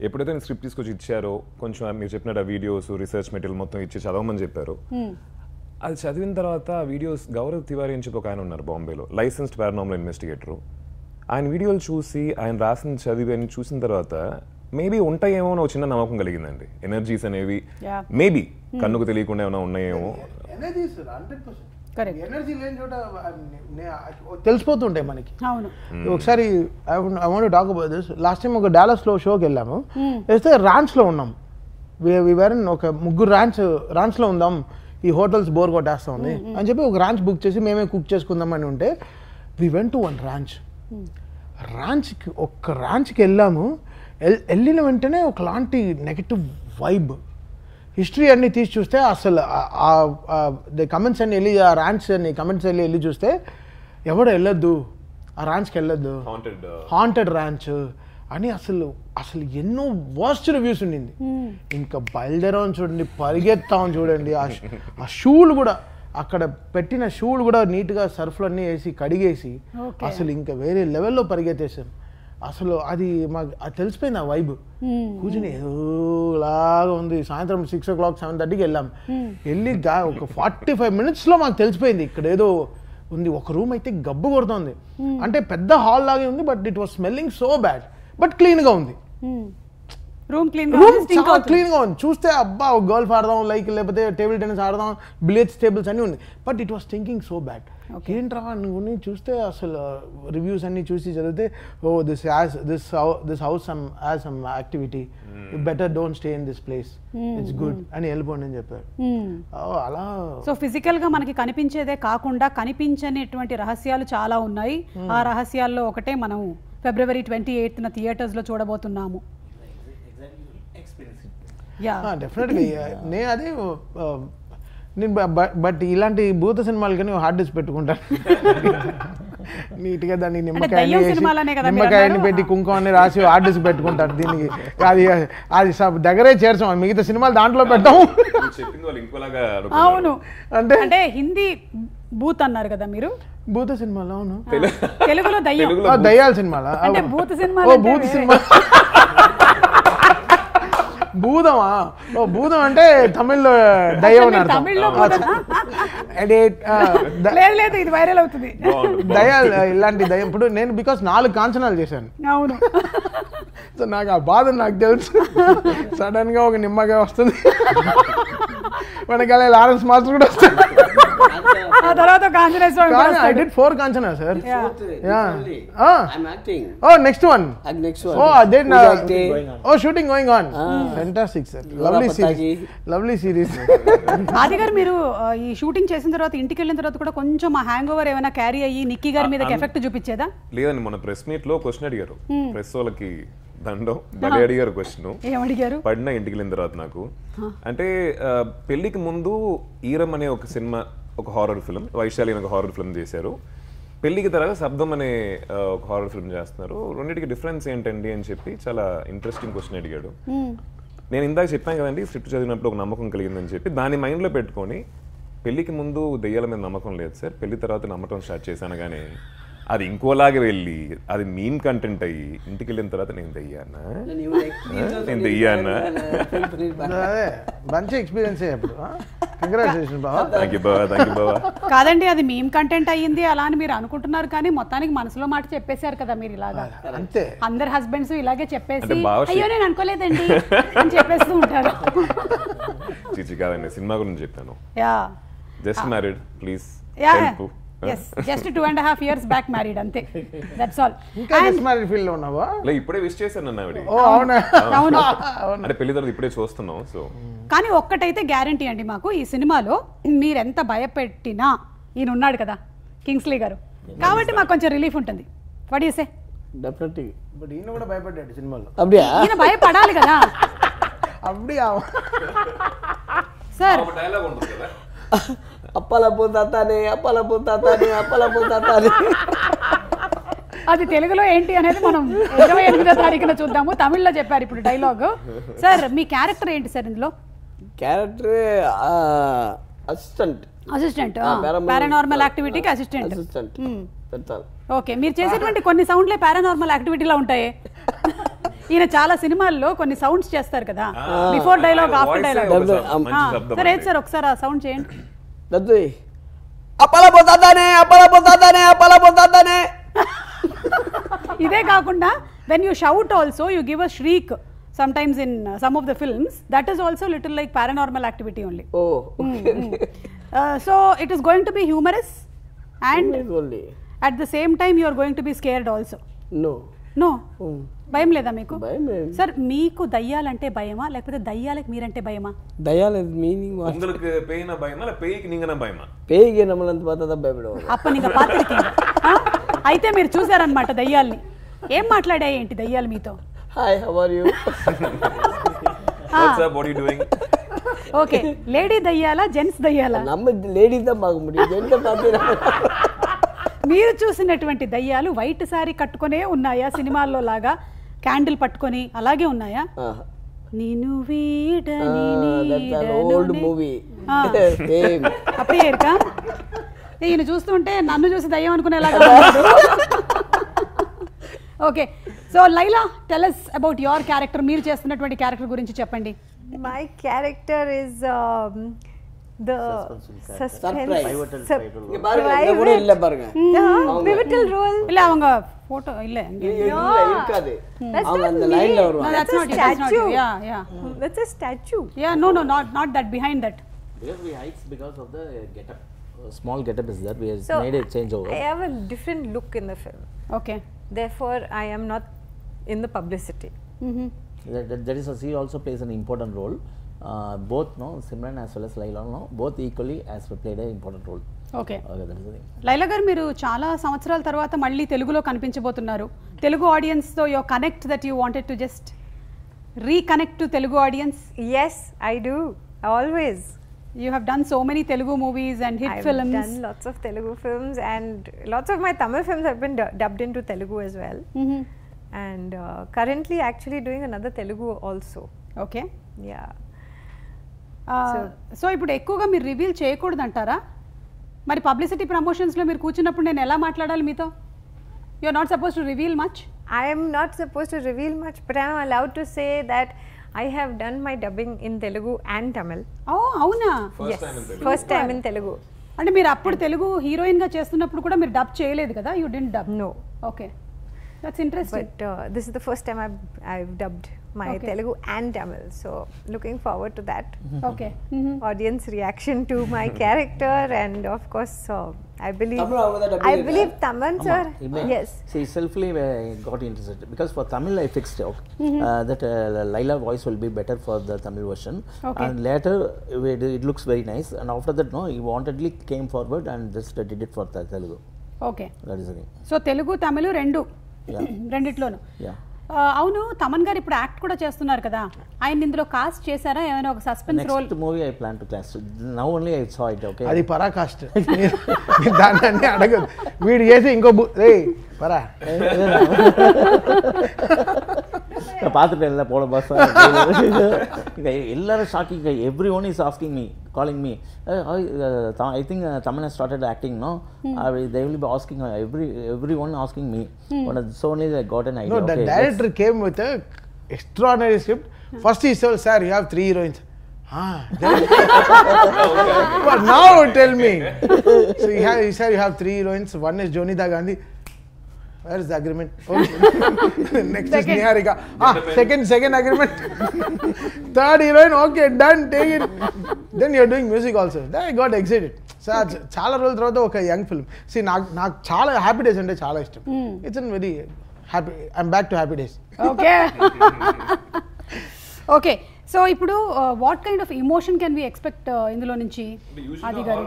ఎప్పుడైతే నేను స్క్రిప్ట్ తీసుకొచ్చి ఇచ్చారో కొంచెం మీరు చెప్పినట్టు ఆ వీడియోస్ రీసెర్చ్ మెటీరియల్ మొత్తం ఇచ్చి చదవమని చెప్పారు. అది చదివిన తర్వాత ఆ వీడియోస్ గౌరవ్ తివారీ అని చెప్పి ఒక ఆయన ఉన్నారు బాంబేలో, లైసెన్స్డ్ పారానార్మల్ ఇన్వెస్టిగేటరు. ఆయన వీడియోలు చూసి ఆయన రాసిన చదివి అని చూసిన తర్వాత మేబీ ఉంటాయేమో అని ఒక చిన్న నమ్మకం కలిగిందండి. ఎనర్జీస్ అనేవి మేబీ కన్నుకు తెలియకుండా ఏమైనా ఉన్నాయేమో. తెలిసిపోతుంటాయి మనకి. ఒకసారి I want to talk about this. Last time ఒక డాలస్లో షోకి వెళ్ళాము. వేస్తే ర్యాంచ్లో ఉన్నాం. ఒక 3 ర్యాంచ్లో ఉందాం, ఈ హోటల్స్ బోర్ కొట్టేస్తా ఉంది అని చెప్పి ఒక ర్యాంచ్ బుక్ చేసి మేమే కుక్ చేసుకుందాం అని ఉంటే వి వెంట్ టు వన్ ర్యాంచ్కి వెళ్ళాము. వెళ్ళిన వెంటనే ఒకలాంటి నెగటివ్ వైబ్. హిస్టరీ అన్ని తీసి చూస్తే అసలు కమెంట్స్ అన్ని వెళ్ళి ఆ ర్యాంచ్ అన్ని కమెంట్స్ వెళ్ళి చూస్తే ఎవడు వెళ్ళొద్దు, ఆ ర్యాంచ్కి వెళ్ళొద్దు, హాంటెడ్ ర్యాంచ్ అని అసలు ఎన్నో వర్స్ట్ రివ్యూస్ ఉండింది. ఇంకా బయలుదేరామని చూడండి, పరిగెత్తామని చూడండి. ఆ షూలు కూడా అక్కడ పెట్టిన షూలు కూడా నీట్గా సర్ఫ్లు అన్నీ వేసి కడిగేసి అసలు ఇంకా వేరే లెవెల్లో పరిగెత్తేసాం. అసలు అది మాకు అది తెలిసిపోయింది ఆ వైబ్. కూర్చుని ఏదోలాగా ఉంది. సాయంత్రం 6 o'clock 7:30కి వెళ్ళాం. వెళ్ళి ఒక 45 minutesలో మాకు తెలిసిపోయింది ఇక్కడ ఏదో ఉంది. ఒక రూమ్ అయితే గబ్బు కొడుతుంది, అంటే పెద్ద హాల్ లాగే ఉంది, but it was smelling so bad, but క్లీన్గా ఉంది. రూమ్ చాలా క్లీన్గా ఉంది. చూస్తే అబ్బా ఒక గోల్ఫ్ ఆడదాం లైక్, లేకపోతే టేబుల్ టెన్నిస్ ఆడదాం, బిలియర్డ్స్ టేబుల్స్ అన్నీ ఉంది, but it was thinking so bad. ఏంట్రా నువ్వు చూస్తే అసలు రివ్యూస్ అన్ని చూసి చదివితే oh this house some activity, better don't stay in this place, it's good అని వెళ్ళిపోండి అని చెప్పారు. అలా సో ఫిజికల్ గా మనకి కనిపించేదే కాకుండా కనిపించనిటువంటి రహస్యాలు చాలా ఉన్నాయి. ఆ రహస్యాల్లో ఒకటే మనం February 28th థియేటర్స్ లో చూడబోతున్నాము. డెఫినెట్గా నేను అదే నేను బట్ ఇలాంటి భూత సినిమాలకి నేను హార్డ్ డిస్క్ పెట్టుకుంటాను. నీట్గా దాన్ని నిమ్మకాయని పెట్టి కుంకుమని రాసి హార్డ్ డిస్క్ పెట్టుకుంటాను. దీనికి అది అది దగ్గరే చేర్చాం, మిగతా సినిమాలు దాంట్లో పెట్టాము. అవును, అంటే హిందీ భూత్ అన్నారు కదా మీరు, భూత సినిమాలు. అవును, తెలుగులో దయ్యాల సినిమాలా? భూత సినిమా, భూత సినిమా భూతమా? ఓ భూతం అంటే తమిళ్లో దయ్యం అని అర్థం. లేదు ఇది వైరల్ అవుతుంది. దయ్యాలు ఇలాంటి దయ్యం. ఇప్పుడు నేను బికాస్ 4 కాంచనాలు చేశాను. అవును, సో నాకు ఆ బాధ నాకు తెలుసు. సడన్ గా ఒక నిమ్మకాయ వస్తుంది, మనకి లారెన్స్ మాస్టర్ కూడా వస్తుంది. ఆ తర్వాత I did 4 Kanchana sir. Oh, next one. Oh, then shooting going on. Fantastic sir. Lovely series. ఆది గారు మీరు ఈ షూటింగ్ చేసిన తర్వాత ఇంటికి వెళ్ళిన తర్వాత కూడా కొంచెం ఆ హ్యాంగ్ ఓవర్ ఏమైనా క్యారీ అయ్యి నిక్కీ గారి మీద ఎఫెక్ట్ చూపించేదా? లేదండి, మన ప్రెస్ మీట్ లో క్వశ్చన్ అడిగారు, ప్రెస్ వాళ్ళకి దండం భలే అడిగారు క్వశ్చన్. ఏమడిగారు? పడిన ఇంటికి వెళ్ళిన తర్వాత నాకు అంటే పెళ్లికి ముందు ఈరం అనే ఒక సినిమా, ఒక హారర్ ఫిల్మ్, వైశాలి అనే ఒక హారర్ ఫిల్మ్ చేశారు. పెళ్లికి తర్వాత శబ్దం అనే ఒక హారర్ ఫిల్మ్ చేస్తున్నారు. రెండింటికి డిఫరెన్స్ ఏంటండి అని చెప్పి చాలా ఇంట్రెస్టింగ్ క్వశ్చన్ అడిగాడు. నేను ఇందాక చెప్పాను కదండి, స్క్రిప్ట్ చదివినప్పుడు ఒక నమ్మకం కలిగిందని చెప్పి దాన్ని మైండ్లో పెట్టుకొని పెళ్లికి ముందు దెయ్యాల మీద నమ్మకం లేదు సార్, పెళ్లి తర్వాత నమ్మకం స్టార్ట్ చేశాను, కానీ అది ఇంకోలాగే వెళ్ళి అది మీమ్ కంటెంట్ అయ్యి ఇంటికి వెళ్ళిన తర్వాత నేను దెయ్యానా నేను దెయ్యానా. మంచి ఎక్స్పీరియన్స్. కాదండి, అది మీమ్ కంటెంట్ అయ్యింది అలా అని మీరు అనుకుంటున్నారు, కానీ మొత్తానికి మనసులో మాట చెప్పేశారు కదా మీరు. ఇలాగా అంతే, అందరు హస్బెండ్స్ ఇలాగే చెప్పేసి అయ్యో నేను అనుకోలేదండి అని చెప్పేస్తూ ఉంటారు. చిచి కాదండి, సినిమా గురించి చెప్పాను. Just married please. Yes, just 2.5 years back married అంతే, that's all. ఇంకా జస్ట్ మ్యారీడ్ ఫీల్ లో ఉన్నావా? లే ఇప్పుడే విష్ చేశాను అన్న ఆవిడ. ఓ అవునా? అవును, అంటే పెళ్లి తర్వాత ఇప్పుడే చూస్తున్నాం. సో కానీ ఒక్కటైతే గ్యారంటీ అండి మాకు, ఈ సినిమాలో మీరు ఎంత భయపెట్టినా ఈయన ఉన్నాడు కదా కింగ్స్లీ గారు, కాబట్టి మాకు కొంచెం రిలీఫ్ ఉంటుంది. What you say? Definitely. But ఈయన కూడా భయపడ్డాడు సినిమాలో. అబ్డియా? ఈయన భయపడాలి కదా. అబ్డియా సార్, డైలాగ్ ఉంటుంది కదా, అప్పలపోతానే అప్పలపోతానే అప్పలపోతానే. అది తెలుగులో ఏంటి అనేది మనం 28వ తారీఖున చూద్దాము. తమిళ్లో చెప్పారు ఇప్పుడు డైలాగ్. సార్ మీ క్యారెక్టర్ ఏంటి సార్ ఇందులో? క్యారెక్టర్ అసిస్టెంట్ పారానార్మల్ యాక్టివిటీకి అసిస్టెంట్. ఓకే, మీరు చేసేటువంటి కొన్ని సౌండ్లే పారానార్మల్ యాక్టివిటీలా ఉంటాయి. ఈయన చాలా సినిమాల్లో కొన్ని సౌండ్స్ చేస్తారు కదా, బిఫోర్ డైలాగ్ ఆఫ్టర్ డైలాగ్. సరే సార్ ఒకసారి ఆ సౌండ్ చేయండి. అప్పలపోతానే అప్పలపోతానే అప్పలపోతానే. ఇదే కాకుండా when you shout also you give a shriek sometimes in some of the films, that is also little like paranormal activity only. Oh, okay. So it is going to be humorous and at the same time you are going to be scared also. No భయం లేదా మీకు? Sir మీకు దయ్యాలంటే భయమా లేకపోతే దయ్యాలకు మీరంటే భయమా? దయ్యాల meaning உங்களுக்கு பேய்னா பயமா இல்ல பேய்க்கு நீங்கனா பயமா? பேய்க்கு நம்மளంత பார்த்தா பயப்படுவோம். అప్ప నీకు పాత్రకి. అయితే మీరు చూసారన్నమాట దయ్యాల్ని. ఏం మాట్లాడాయి ఏంటి దయ్యాలు మీతో? Hi, how are you? What's up, what are you doing? Okay, lady దయ్యాలా జెంట్స్ దయ్యాలా? நம்ம లేడీ தான் பார்க்க முடியும், ஜென்ஸ் பார்த்தா. మీరు చూసినటువంటి దయ్యాలు వైట్ సారీ కట్టుకునే ఉన్నాయా సినిమాల్లో లాగా, క్యాండిల్ పట్టుకొని అలాగే ఉన్నాయా? నిన్ను వీడని ఓల్డ్ మూవీ అప్పుడే ఏర్కా ఈయన చూస్తుంటే నన్ను చూసి దయ్యం అనుకునేలాగా. Okay, so Laila, tell us about your character. మీరు చేస్తున్నటువంటి క్యారెక్టర్ గురించి చెప్పండి. My character is the suspense. இங்க பாருங்க, இங்க கூட இல்ல பாருங்க. Pivotal role. இல்ல அவங்க போட்டோ இல்ல இருக்காது. அவங்க அந்த லைன்ல வருவாங்க. That's not you. Yeah. That's a statue. Yeah, no, not that, behind that. There we hides because of the getup. Small getup is there. We have So made a change over. I have a different look in the film. Okay. Therefore, I am not in the publicity. That is, she also plays an important role. Both, no, Simran as well as Laila, no, both equally has played an important role. Okay. Okay, that is the thing. Laila గారు, మీరు చాలా సంవత్సరాల తర్వాత మళ్ళీ తెలుగులో కనిపించబోతున్నారు. Telugu audience తో your connect that you wanted to just reconnect to Telugu audience. Yes, I do. Always. You have done so many Telugu movies and hit films. I've done lots of Telugu films, and lots of my Tamil films have been dubbed into Telugu as well. And currently actually doing another Telugu also. Okay. Yeah. So ఇప్పుడు ఎక్కువగా మీరు reveal చేయకూడదు అంటారా? మరి publicity ప్రమోషన్స్లో మీరు కూర్చున్నప్పుడు నేను ఎలా మాట్లాడాలి మీతో? You are not suppose to reveal much. I am not supposed to reveal much, but I am allowed to say that I have done my dubbing in Telugu and Tamil. అవునా? Yes, first time in Telugu. అంటే మీరు అప్పుడు Telugu heroine గా చేస్తున్నప్పుడు కూడా మీరు dub చేయలేదు కదా? You didn't dub. No. Okay, that's interesting. But this is the first time I've dubbed my Telugu and Tamil, so looking forward to that. Okay. Audience reaction to my character, and of course I believe Tamil avanga da dubbing believe Taman sir. Yes. She selfly got interested because for Tamil I fixed that Laila voice will be better for the Tamil version. Okay. And later it looks very nice, and after that, no, he wantedly came forward and just did it for Telugu. Okay. That is the thing. So Telugu Tamil రెండిట్లోనూ. Yeah. అవును, తమన్ గారు ఇప్పుడు act కూడా చేస్తున్నారు కదా, ఆయన ఇందులో cost చేశారా? ఏమైనా ఒక suspense role? Next movie I plan to cast. Now only I saw it. Okay. అది పరాకాస్ట్. దాన్ని అన్ని అడగదు. వీడు చేసి ఇంకో పరా பார்த்துட்டு இல்லை போல பஸ் எல்லாரும் shocking. Every one is asking me, calling me. I think Taman has started acting, no? They will be asking everyone asking me. But so only I got an idea. No, the director came with a extraordinary script. First he said, sir, you have 3 heroines. But now tell me. So he said you have 3 heroines. One is Jonita Gandhi. Where is the agreement? Okay. Next is Niharika. Second agreement. Third heroine, okay, done, take it. Then you're doing music also. Then I got excited. So చాలా రోజుల తర్వాత ఒక young film. See, నాకు చాలా happy days అంటే చాలా ఇష్టం. It's an very happy. I'm back to happy days. Okay. Okay, so ఇప్పుడు what kind of emotion can we expect ఇందులో నుంచి? అది గారు,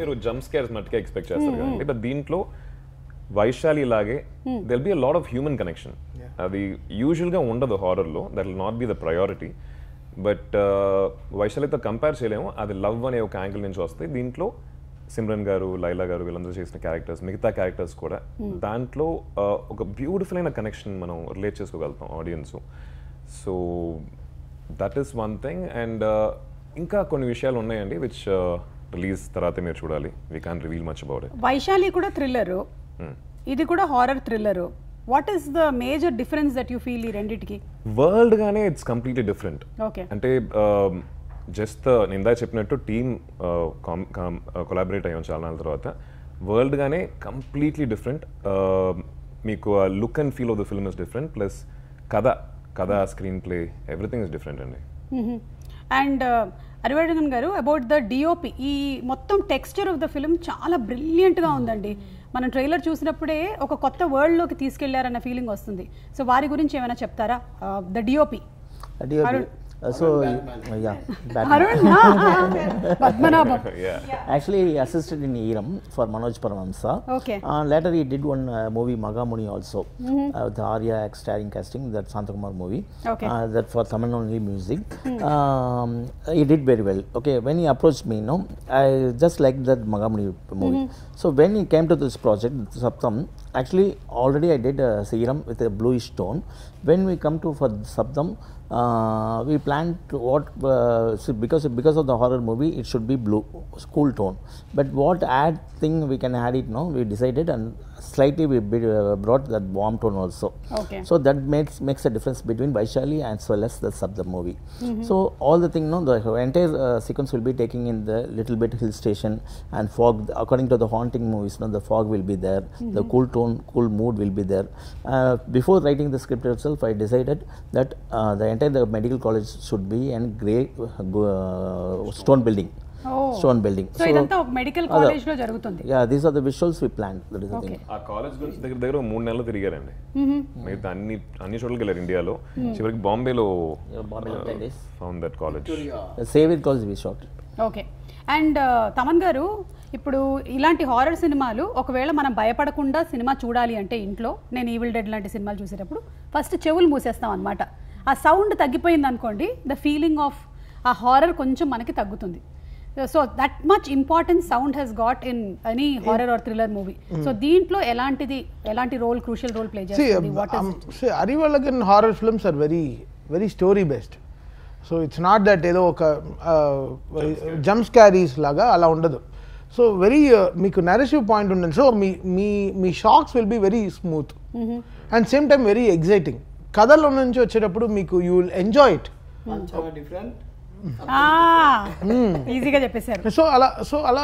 మీరు జంప్ స్కేర్స్ మట్టుగా ఎక్స్పెక్ట్ చేస్తారు కదండి, బట్ దీంట్లో వైశాలి లాగే there'll be a lot of human connection. అది యూజువల్గా ఉండదు హారర్లో. That will not be the priority. But వైశాలితో కంపేర్ చేయలేము. అది లవ్ అనే ఒక యాంగిల్ నుంచి వస్తాయి. దీంట్లో సిమ్రన్ గారు, లైలా గారు వీళ్ళందరూ చేసిన క్యారెక్టర్స్, మిగతా క్యారెక్టర్స్ కూడా దాంట్లో ఒక బ్యూటిఫుల్ అయిన కనెక్షన్ మనం రిలేట్ చేసుకోగలుగుతాం audience. So that is one thing. And ఇంకా కొన్ని విషయాలు ఉన్నాయండి విచ్ రిలీజ్ తర్వాత మీరు చూడాలి. We can't reveal much about it. Vaishali కూడా థ్రిల్లరు, ఇది కూడా horror thriller. What is the major difference that you feel ఈ రెండిటికి? వరల్డ్ గానే ఇట్స్ కంప్లీట్లీ డిఫరెంట్. ఓకే. అంటే జస్ట్ నేను ఇందా చెప్పినట్టు టీమ్ కొలాబరేట్ అయ్యాం చాలా నాళ్ళ తర్వాత. వరల్డ్ గానే కంప్లీట్లీ డిఫరెంట్. మీకు look and feel of the film is different. Plus కథ, screenplay, everything is different అండి. అండ్ అరివర్ధన్ గారు, అబౌట్ ద డిఓపి, ఈ మొత్తం టెక్స్చర్ ఆఫ్ ద ఫిల్మ్ చాలా బ్రిలియంట్గా ఉందండి. మనం ట్రైలర్ చూసినప్పుడే ఒక కొత్త వరల్డ్లోకి తీసుకెళ్లారన్న ఫీలింగ్ వస్తుంది. సో వారి గురించి ఏమైనా చెప్తారా? The DOP. So yeah, Padmanabham. Actually he assisted in Eram for Manoj Paramhamsa. Okay. Later he did one movie Magamuni also, with Arya starring casting, that Santakumar movie. Okay. That for Tamil only music. He did very well. Okay, when he approached me, no, I just liked that Magamuni movie. So when he came to this project Saptam, actually already I did Eram with a bluish tone. When we come to for Saptam, we planned what so because of the horror movie, it should be blue, cool tone. But what add thing we can add it now, we decided, and slightly we brought that warm tone also. Okay. So that makes a difference between Vaishali as well as the sub the movie. So all the thing, no, the entire sequence will be taking in the little bit hill station and fog. According to the haunting movies, no, the fog will be there, the cool tone, cool mood will be there. Before writing the script itself, I decided that the entire medical college should be in grey stone building. Stone building. So ఇదంతా ఒక medical college లో జరుగుతుంది. Yeah, these are the visuals we planned. That is the thing. ఆ college గురించి దగ్గర 3 నెలలు తిరిగారండి. మిగతా అన్ని చోట్లకి వెళ్ళారు ఇండియాలో. చివరికి బాంబేలో found that college. Save it college we shot. Okay. And Thaman గారు, ఇప్పుడు ఇలాంటి హారర్ సినిమాలు ఒకవేళ మనం భయపడకుండా సినిమా చూడాలి అంటే ఇంట్లో, నేను ఈవిల్ డెడ్ లాంటి సినిమాలు చూసేటప్పుడు ఫస్ట్ చెవులు మూసేస్తాం అనమాట. ఆ సౌండ్ తగ్గిపోయింది అనుకోండి, the feeling of a horror కొంచెం మనకి తగ్గుతుంది. So that much importance sound has got in any horror or thriller movie. So దీంట్లో ఎలాంటి రోల్, క్రూషియల్ రోల్ ప్లే చేస్తుంది? Arivalgan horror films are very very story based. So it's not that ఏదో ఒక jump scaries లాగా అలా ఉండదు. So very మీకు narrative point ఉంటుంది. సో మీ shocks will be very smooth and same time very exciting. కథలో నుంచి వచ్చేటప్పుడు మీకు you will enjoy it. Different ఈజీగా చెప్పేశారు. సో అలా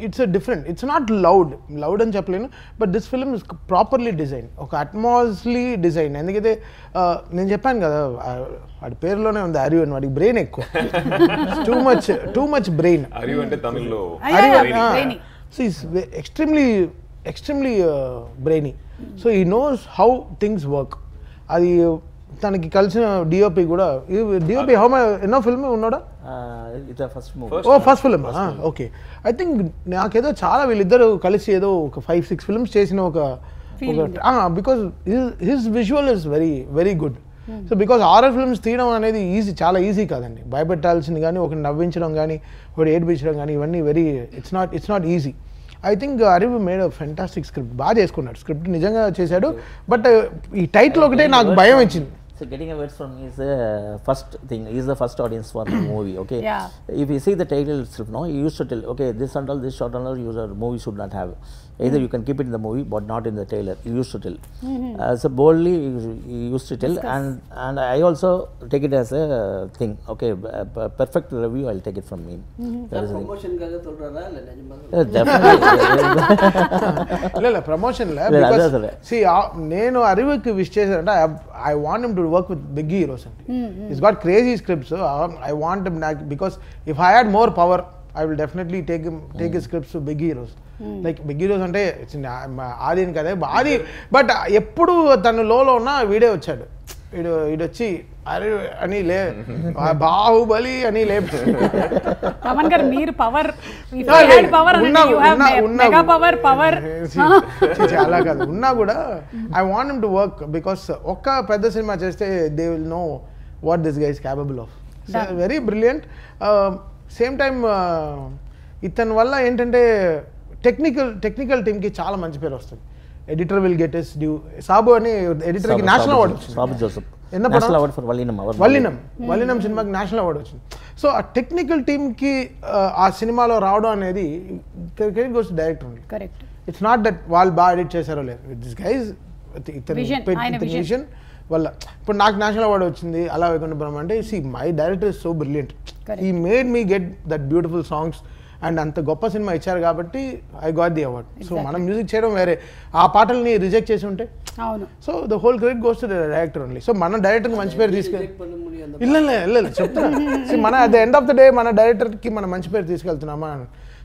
it's different. It's not loud అని చెప్పలేను, but this film is properly design, ఒక అట్మాస్లీ డిజైన్. ఎందుకైతే నేను చెప్పాను కదా, వాడి పేరులోనే ఉంది అరియు అని, వాడికి బ్రెయిన్ ఎక్కువ, టూ మచ్ బ్రెయిన్. అరియు అంటే తమిళ్లో extremely brainy. So he knows how things work. అది తనకి కలిసిన డిఓపి కూడా, డిఓపి ఎన్నో ఫిల్మ్ ఉన్నాడా? First film. Okay. I think నాకేదో చాలా వీళ్ళిద్దరు కలిసి ఏదో ఒక 5-6 ఫిల్మ్స్ చేసిన ఒక because his visual is very very good. So because horror films తీయడం అనేది చాలా ఈజీ కాదండి. భయపెట్టాల్సింది కానీ, ఒకటి నవ్వించడం కానీ, ఒకటి ఏడిపించడం కానీ, ఇవన్నీ it's not easy. I think Arivu made fantastic script, బాగా చేసుకున్నాడు, స్క్రిప్ట్ నిజంగా చేశాడు. బట్ ఈ టైటిల్ ఒకటే నాకు భయం ఇచ్చింది. So getting a words from me is the first thing. He is the first audience for the movie. Okay. Yeah. If you see the title itself, no, you used to tell, okay, this and all, this short and all, your movie should not have. Either you can keep it in the movie, but not in the trailer. You used to tell. So boldly, you used to tell, and I also take it as a thing. Okay, perfect review. I'll take it from me. That is promotion kaga solrara illa nijama? Definitely. ಇಲ್ಲ promotion ಇಲ್ಲ. See నేను అరివికి wish చేశానంటే I want him to work with big heroes అండి. Is got crazy scripts. I want him, because if I had more power I will definitely take his scripts to big heroes. Like big heroes అంటే ఆదిని కదా ఆది, but ఎప్పుడు తను లోలో ఉన్న వీడే వచ్చాడు, వీడు వచ్చి అరే అని బాహుబలి అని చాలా కాదు ఉన్నా కూడా I want him to work, because ఒక్క పెద్ద సినిమా చేస్తే they will know what this guy is capable of. Very brilliant. Same time ఇతని వల్ల ఏంటంటే టెక్నికల్ టీమ్కి చాలా మంచి పేరు వస్తుంది. Editor will get his due. Sabu అని ఎడిటర్కి నేషనల్ అవార్డు వచ్చింది. వల్లినం సినిమాకి నేషనల్ అవార్డు వచ్చింది. సో ఆ టెక్నికల్ టీమ్కి ఆ సినిమాలో రావడం అనేది credit goes to director only. It's not that వాళ్ళు బాగా ఎడిట్ చేశారో లేదు, దిస్ గైస్ విజన్ వల్ల. ఇప్పుడు నాకు నేషనల్ అవార్డు వచ్చింది అలా వైకుంఠ బ్రహ్మ అంటే, see my director is so brilliant. He made me get that beautiful songs and అంత గొప్ప సినిమా ఇచ్చారు కాబట్టి I got the award. So మనం మ్యూజిక్ చేయడం వేరే, ఆ పాటల్ని రిజెక్ట్ చేసి ఉంటే so the whole credit goes to the director only. So మన డైరెక్టర్కి మంచి పేరు తీసుకెళ్ళి ಇಲ್ಲ చెప్తున్నా, మన at the end of the day మన డైరెక్టర్కి మనం మంచి పేరు తీసుకెళ్తున్నామా.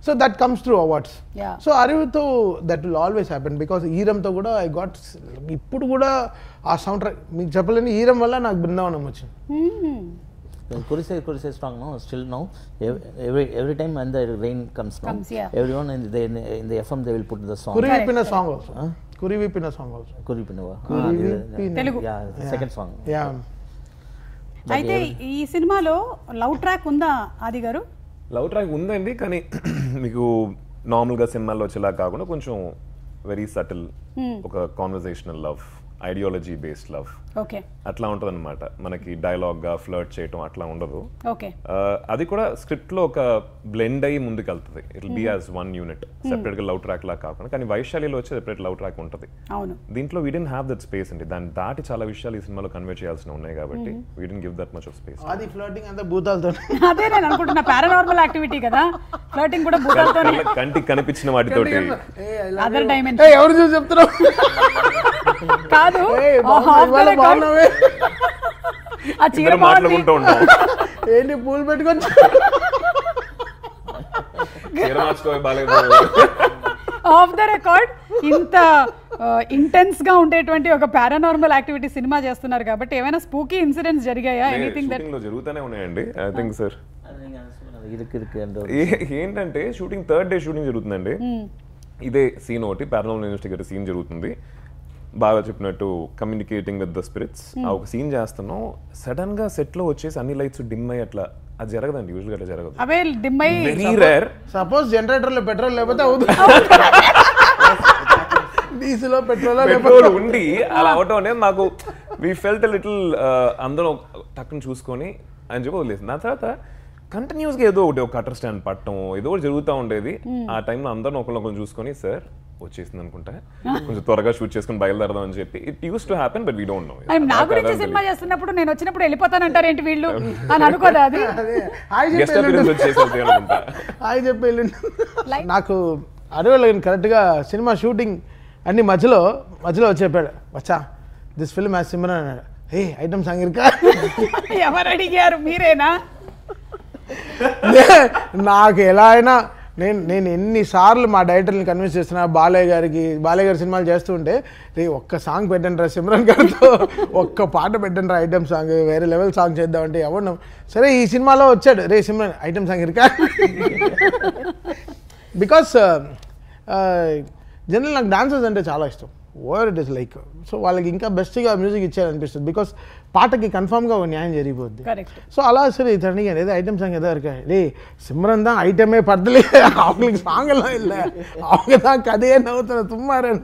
So that comes through awards. So అరివితో that will always happen, because ఈరంతో కూడా ఐ గాట్, ఇప్పుడు కూడా ఆ సౌండ్ ట్రాక్ మీకు చెప్పలేని, ఈరం వల్ల నాకు బృందావనం వచ్చింది. Kurise strong now, still now. Every time when the rain comes now, everyone in the FM they will put the song. Kurivipina song also. Kurivipina song also. Kurivipina. Telugu. Yeah, the second song. Yeah. అయితే ఈ సినిమాలో love track ఉందా ఆది గారు? Love track ఉందండి, కానీ మీకు నార్మల్గా సినిమాల్లో వచ్చేలా కాకుండా కొంచెం వెరీ సటిల్, ఒక conversational love ideology based love. Okay, అట్లా ఉంటుంది అనమాట. మనకి డైలాగ్ గా ఫ్లర్ట్ చేయటం అట్లా ఉండదు. ఓకే, అది కూడా స్క్రిప్ట్ లో ఒక బ్లెండ్ అయ్యి ముందుకు వెళ్తుంది. It will be as one unit, separate గా లవ్ ట్రాక్ లా కాకుండా. కానీ వైశాలిలో వచ్చే సెపరేట్ లవ్ ట్రాక్ ఉంటుంది. అవును, దీంట్లో we didn't have that space అండి. దాన్ని దాటి చాలా విషయాలు ఈ సినిమాలో కన్వే చేయాల్సి ఉన్నాయి కాబట్టి we didn't give that much of space. అది ఫ్లర్టింగ్ అంతా భూతాలతో. అదే నేను అనుకుంటున్నా, పారానార్మల్ యాక్టివిటీ కదా, ఫ్లర్టింగ్ కూడా భూతాలతో. కంటికి కనిపించిన వాటితోటి అదర్ డైమెన్షన్. ఎవరు చూసి చెప్తున్నావు? కాదు, ఆ చీర మాట్లాడుకుంటూ ఉంటాం. ఏంటి పూలు పెట్టుకొని ఆఫ్ ద రికార్డ్ ఇంత ఇంటెన్స్ గా ఉండేటువంటి ఒక పారానార్మల్ యాక్టివిటీ సినిమా చేస్తున్నారు కాబట్టి ఏమైనా స్పూకీ ఇన్సిడెంట్స్ జరిగాయా? ఎనీథింగ్ దట్ జరుగుతూనే ఉన్నాయండి. ఐ థింక్ సార్ ఏంటంటే షూటింగ్ 3rd డే షూటింగ్ జరుగుతుందండి. ఇదే సీన్ ఒకటి పారానార్మల్ ఇన్వెస్టిగేటర్ సీన్ జరుగుతుంది. బాగా చెప్పినట్టు కమ్యూనికేటింగ్ విత్ ద స్పిరిట్స్. ఆ ఒక సీన్ చేస్తున్నాం, సడన్ గా సెట్ లో వచ్చేసి అన్ని లైట్స్ డిమ్ అయ్యి అట్లా. అది జరగదండి, యూజువల్ గా జరగదు. అవే డిమ్ అయ్యి వెరీ రేర్. సపోజ్ జనరేటర్ లో పెట్రోల్ లేకపోతే అవుతుంది, డీజిల్ పెట్రోల్ ఉండి అలా అవటం అనేది మాకు వి ఫెల్ట్ లిటిల్ అందరం టక్కుని చూసుకొని అని చెప్పి వదిలేసింది. దాని తర్వాత కంటిన్యూస్ గా ఏదో ఒకటి ఒక కటర్ స్టాండ్ పట్టడం ఏదో ఒకటి జరుగుతూ ఉండేది. ఆ టైంలో అందరం ఒకరినొకరు చూసుకొని సార్ వచ్చేసింది అనుకుంటా, కొంచెం త్వరగా షూట్ చేసుకుని బయలుదేరదాం అని చెప్పి. It use to happen but we don't know. నా గురించి సినిమా చేస్తున్నప్పుడు నేను వచ్చినప్పుడు వెళ్ళిపోతానంటారు ఏంటి వీళ్ళు అని అనుకోదా? అది గెస్ట్ అపియరెన్స్ వచ్చేసి అనుకుంటా. హాయ్ చెప్పి నాకు అడవిలో కరెక్ట్గా సినిమా షూటింగ్ అన్ని మధ్యలో వచ్చి చెప్పాడు, వచ్చా దిస్ ఫిల్మ్ యాజ్ సిమ్రన్ అన్నాడు. ఏ ఐటమ్ సాంగ్ ఇరుకా? ఎవరు అడిగారు, మీరేనా? నాకు ఎలా అయినా నేను ఎన్నిసార్లు మా డైరెక్టర్ని కన్విన్స్ చేస్తున్నా, బాలయ్య గారి సినిమాలు చేస్తుంటే రే ఒక్క సాంగ్ పెట్టండి రా సిమ్రన్ గారితో, ఒక్క పాట పెట్టండి రా ఐటమ్ సాంగ్, వేరే లెవెల్ సాంగ్ చేద్దామంటే ఎవరు. సరే ఈ సినిమాలో వచ్చాడు, రే సిమ్రన్ ఐటమ్ సాంగ్ ఇరుకా? బికాస్ జనరల్ నాకు డాన్సర్స్ అంటే చాలా ఇష్టం. Over it is like so వాళ్ళకి ఇంకా బెస్ట్గా మ్యూజిక్ ఇచ్చారనిపిస్తుంది. బికాస్ పాటకి కన్ఫామ్గా ఒక న్యాయం జరిగిపోద్ది. కరెక్ట్. సో అలా సరే ఇతనికి ఏదో ఐటమ్ సాంగ్ ఏదో இருக்கா రే సిమ్రన్ தான் ஐட்டமே படத்துல அவங்களுக்கு சாங் எல்லாம் இல்ல, அவங்க தான் கதையே நவுతున్న తుమ్మారని.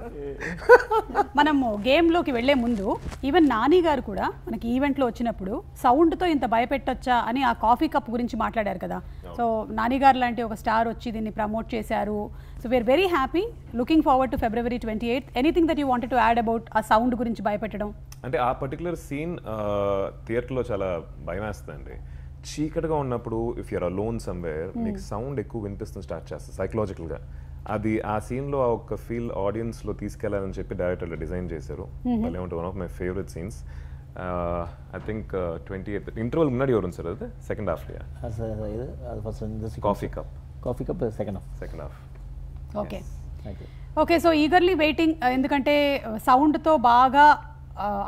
మనము గేమ్లోకి వెళ్లే ముందు ఈవెన్ నాని గారు కూడా మనకి ఈవెంట్లో వచ్చినప్పుడు సౌండ్తో ఇంత భయపెట్టొచ్చా అని ఆ కాఫీ కప్ గురించి మాట్లాడారు కదా. సో నాని గారు లాంటి ఒక స్టార్ వచ్చి దీన్ని ప్రమోట్ చేశారు. So we are very happy, looking forward to February 28th. Anything that you wanted to add about ఆ సౌండ్ గురించి భయపెట్టడం? అంటే ఆ పర్టికులర్ సీన్ థియేటర్లో చాలా భయం వేస్తుందండి. చీకటిగా ఉన్నప్పుడు ఇఫ్ యూఆర్ అలోన్ సమ్వేర్ మీకు సౌండ్ ఎక్కువ వినిపిస్తుంది స్టార్ట్ చేస్తుంది సైకలాజికల్గా. అది ఆ సీన్లో ఆ ఒక ఫీల్ ఆడియన్స్లో తీసుకెళ్లాలని చెప్పి డైరెక్టర్లు డిజైన్ చేశారు. మళ్ళీ ఉంటుంది one of my favourite scenes. I think 28th interval మున్నాడి వரும் సార్ అది second half. Coffee cup second half. Okay okay. So eagerly waiting, ఎందుకంటే సౌండ్తో బాగా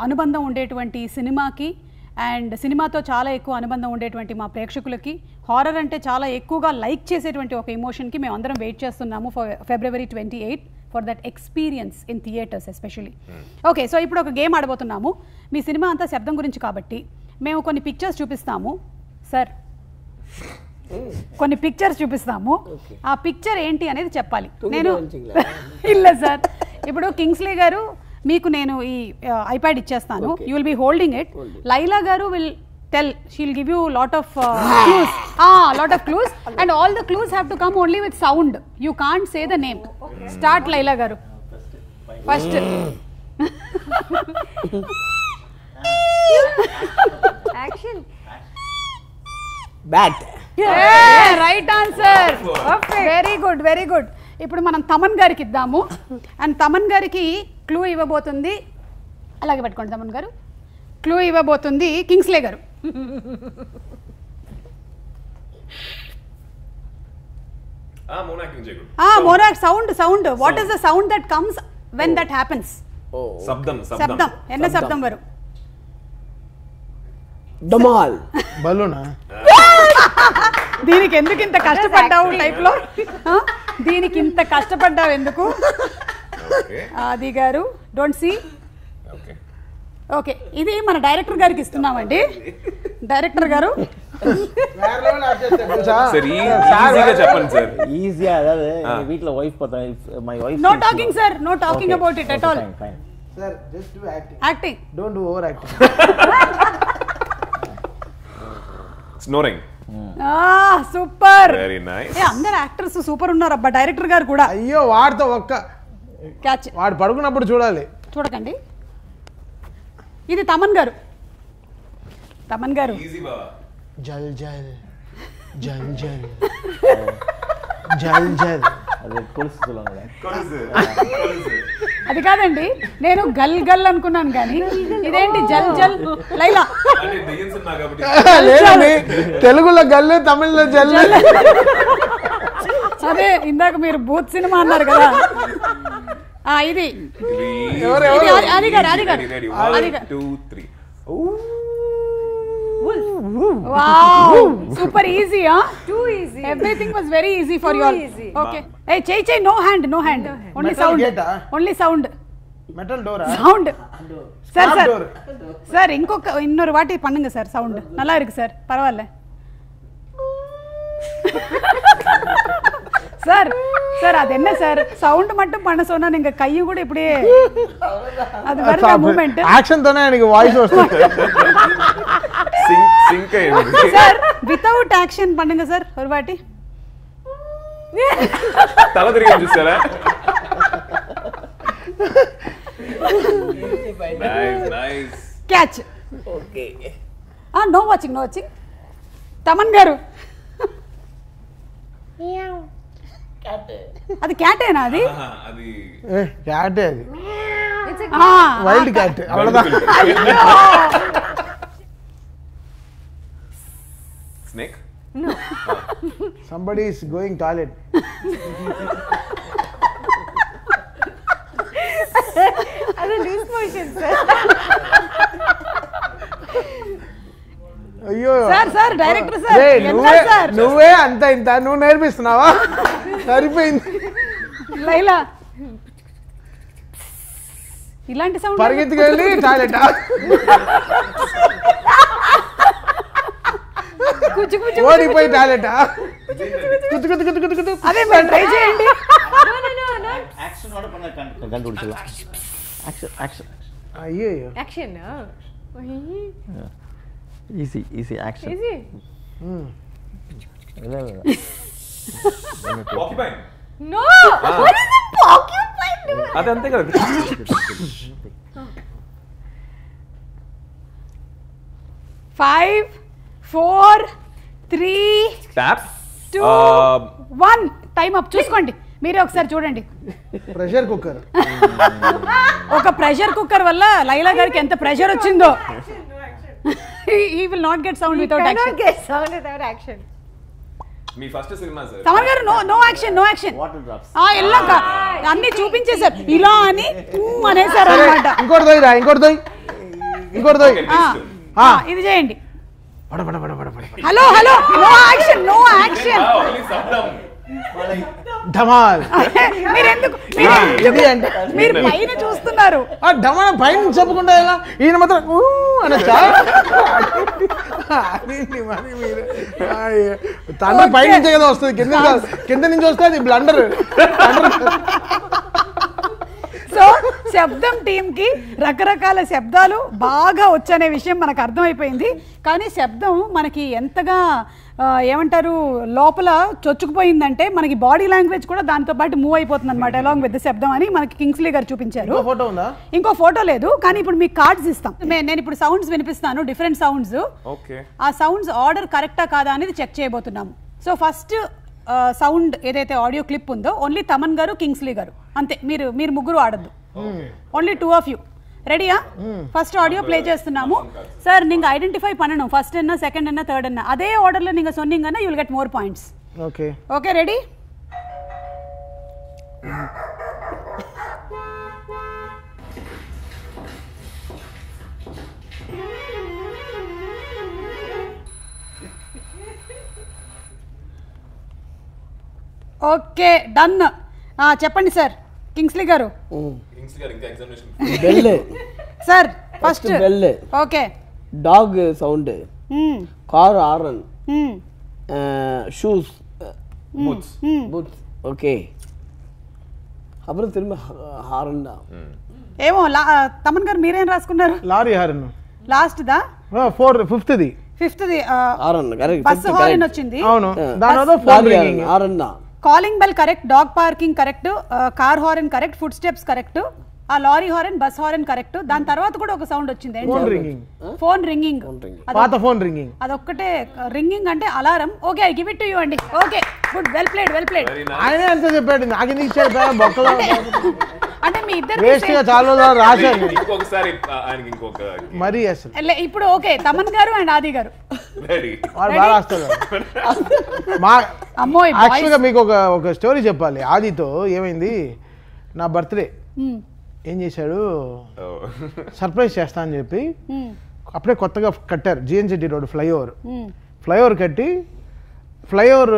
అనుబంధం ఉండేటువంటి సినిమాకి అండ్ సినిమాతో చాలా ఎక్కువ అనుబంధం ఉండేటువంటి మా ప్రేక్షకులకి హారర్ అంటే చాలా ఎక్కువగా లైక్ చేసేటువంటి ఒక ఎమోషన్కి మేము అందరం వెయిట్ చేస్తున్నాము February 28th for that experience in theatres especially. Okay, so ఇప్పుడు ఒక గేమ్ ఆడబోతున్నాము. మీ సినిమా అంతా శబ్దం గురించి కాబట్టి మేము కొన్ని పిక్చర్స్ చూపిస్తాము సార్, కొన్ని పిక్చర్స్ చూపిస్తాము. ఆ పిక్చర్ ఏంటి అనేది చెప్పాలి. నేను ಇಲ್ಲ సార్, ఇప్పుడు కింగ్స్లీ గారు మీకు నేను ఈ ఐప్యాడ్ ఇచ్చేస్తాను, you will be holding it. Laila గారు will tell, she will give you lot of clues and all the clues have to come only with sound. You can't say the name. Start Laila గారు. First action. Bat. Right answer. Very good, very good. ఇప్పుడు మనం తమన్ గారికి ఇద్దాము and Thaman గారికి clue ఇవ్వబోతుంది. అలాగే పెట్టుకోండి తమన్ గారు. Clue ఇవ్వబోతుంది కింగ్స్లే గారు. మోనాక్ sound. What is the sound that comes when that happens? శబ్దం. ఎన్న శబ్దం వరు? డమాల్. బలూనా? దీనికి ఎందుకు ఇంత కష్టపడ్డావు టైప్లో? దీనికి ఇంత కష్టపడ్డావు ఎందుకు? ఆది గారు డోంట్ సీ. ఓకే, ఇది మన డైరెక్టర్ గారికి ఇస్తున్నామండి. డైరెక్టర్ గారు ఈజీగా వీటిలో wife my wife. No talking sir, no talking about it at all. Sir just do acting. Acting. Don't do over acting. Snoring. Super. Very nice. అందరు యాక్టర్స్ సూపర్ ఉన్నారు అబ్బా. డైరెక్టర్ గారు కూడా. అయ్యో వాడితో ఒక్క క్యాచ్. వాడు పడుకున్నప్పుడు చూడాలి. చూడకండి. ఇది తమన్ గారు. తమన్ గారు. జల్ జల్ జల్ జల్ జల్ జల్. అది కాదండి, నేను గల్ గల్ అనుకున్నాను కానీ ఇదేంటి జల్ జల్. లైలా లేదండి, తెలుగులో గల్లు, తమిళ్లో జల్. అదే ఇందాక మీరు బూత్ సినిమా అన్నారు కదా. ఇది అది గారు, అది గారు, అది గారు. Wow, super easy, huh? Too easy. Everything was very easy for you all. Okay. Hey, chey, no hand. Only Metal sound. gate, Only sound. Metal Dora? Sound. Sir sir இன்னொரு வாட்டி பண்ணுங்க சார். சவுண்ட் நல்லா இருக்கு sir, பரவாயில்ல sir. Sir அது என்ன sir, sound மட்டும் பண்ண சொன்னா நீங்க கையும் கூட இப்படியே அது வர மூவ்மெண்ட். యాక్షన్ తోనే எனக்கு వాయిస్ వస్తుంది. సింక్ అయ్యింది సార్. వితౌట్ యాక్షన్ பண்ணுங்க సార్ ஒரு வாட்டி. తల తిరిగి చూసారా? Nice. Catch. Okay. No watching. Thaman గారు. అది క్యాటేనా? అది క్యాటే. అది It's a వైల్డ్ క్యాట్. అవ్వదా? Snake. no. somebody is going toilet. అది loose motion sir. అయ్యో సార్ డైరెక్టర్ సార్. నువ్వే అంత ఇంత నువ్వు నేర్పిస్తున్నావా? సరిపోయింది. లైలా ఇలాంటి సౌండ్ పరిగెత్తుకెళ్ళి టాయిలెట్. ఓడిపోయి టాయిలెట్. అదే మీరు ట్రై చేయండి. No. యాక్షన్ కూడా కண்டுపిడిచలా. యాక్షన్ అయ్యో Action. Easy action. Easy. Porcupine. No. What is a porcupine doing? అది అంతే కదా. 5 4 3 Tap. 2 1 time up. చూసుకోండి మీరే ఒకసారి చూడండి. Pressure cooker. ఒక ప్రెషర్ కుక్కర్ వల్ల లైలా గారికి ఎంత ప్రెషర్ వచ్చిందో. he will not get sound without action. Cannot get sound without action. మీ ఫస్ట్ సినిమా సార్. తమన్ గారు నో యాక్షన్. Water drops. ఎల్లాక అన్ని చూపించేశారు ఇలా అని అనేసారు అన్నమాట. ఇంకోటి దొయ్యిరా, ఇంకోటి దొయ్యి. ఇది చేయండి. పడ హలో నో యాక్షన్. ధమాల్. మీరు పైన చూస్తున్నారు. ధమాల్ పైన చెప్పకుండా ఎలా? ఈయన మాత్రం అనొచ్చా? తండ్రి పై నుంచే కదా వస్తుంది, కింద నుంచి వస్తే అది బ్లండర్. సో శబ్దం టీమ్ కి రకరకాల శబ్దాలు బాగా వచ్చనే విషయం మనకు అర్థమైపోయింది. కానీ శబ్దం మనకి ఎంతగా ఏమంటారు లోపల చొచ్చుకుపోయిందంటే మనకి బాడీ లాంగ్వేజ్ కూడా దాంతో పాటు మూవ్ అయిపోతుంది అనమాట అలాంగ్ విత్ శబ్దం అని మనకి కింగ్స్లీ గారు చూపించారు. ఫోటో ఉందా? ఇంకో ఫోటో లేదు, కానీ ఇప్పుడు మీకు కార్డ్స్ ఇస్తాం. నేను ఇప్పుడు సౌండ్స్ వినిపిస్తాను, డిఫరెంట్ సౌండ్స్. ఆ సౌండ్స్ ఆర్డర్ కరెక్టా కాదా అనేది చెక్ చేయబోతున్నాము. సో ఫస్ట్ సౌండ్ ఏదైతే ఆడియో క్లిప్ ఉందో ఓన్లీ తమన్ గారు, కింగ్స్లీ గారు అంతే. మీరు ముగ్గురు ఆడద్దు, ఓన్లీ 2 of you. ரெடியா? ஃபர்ஸ்ட் ஆடியோ ப்ளே చేస్తున్నాము. சார் நீங்க ஐடென்டிஃபை பண்ணனும். ஃபர்ஸ்ட் என்ன, செகண்ட் என்ன, தேர்ட் என்ன, அதே ஆர்டர்ல நீங்க சொன்னீங்கன்னா you will get more points. Okay okay ready? Okay done. చెప్పండి సార్ కింగ్స్లీ గారు. Bell sir first bell, okay. Dog sound, car horn, shoes, boots, okay. அப்புறம் திரும்ப ஹாரன் தான். ఏమో తమన్ గారు మీరేం రాసుకున్నారు? లారీ హారన్ లాస్ట్ దా 5th బస్ హారన్ వచ్చింది. అవును, దాని తర్వాత phone ringing. Calling bell correct, dog parking correct, car horn correct, footsteps correct, ఆ lorry horn, bus horn correct. దాని తర్వాత కూడా ఒక సౌండ్ వచ్చింది, ఫోన్ రింగింగ్. పాత ఫోన్ రింగింగ్, అదొక్కటే రింగింగ్ అంటే alarm. Okay, I give it to you అండి. Okay, good, well played. ఆయనే అంత చెప్పాడు, నాకు ఎందుకు ఇచ్చాడు బొక్కలో? అంటే మీ ఇద్దరు వేస్ట్ గా చాలా రాశాను ఇంకొకసారి ఆయనకి ఇంకొక మరి అసలు. ఇప్పుడు ఓకే, తమన్ గారు అండ్ ఆది గారు వాడు బాగా రాస్తాడు. మా యాక్చువల్గా మీకు ఒక స్టోరీ చెప్పాలి. ఆదితో ఏమైంది, నా బర్త్డే ఏం చేశాడు, సర్ప్రైజ్ చేస్తా అని చెప్పి అప్పుడే కొత్తగా కట్టారు జిఎన్జెడ్డి రోడ్ ఫ్లైఓవర్ కట్టి ఫ్లైఓవర్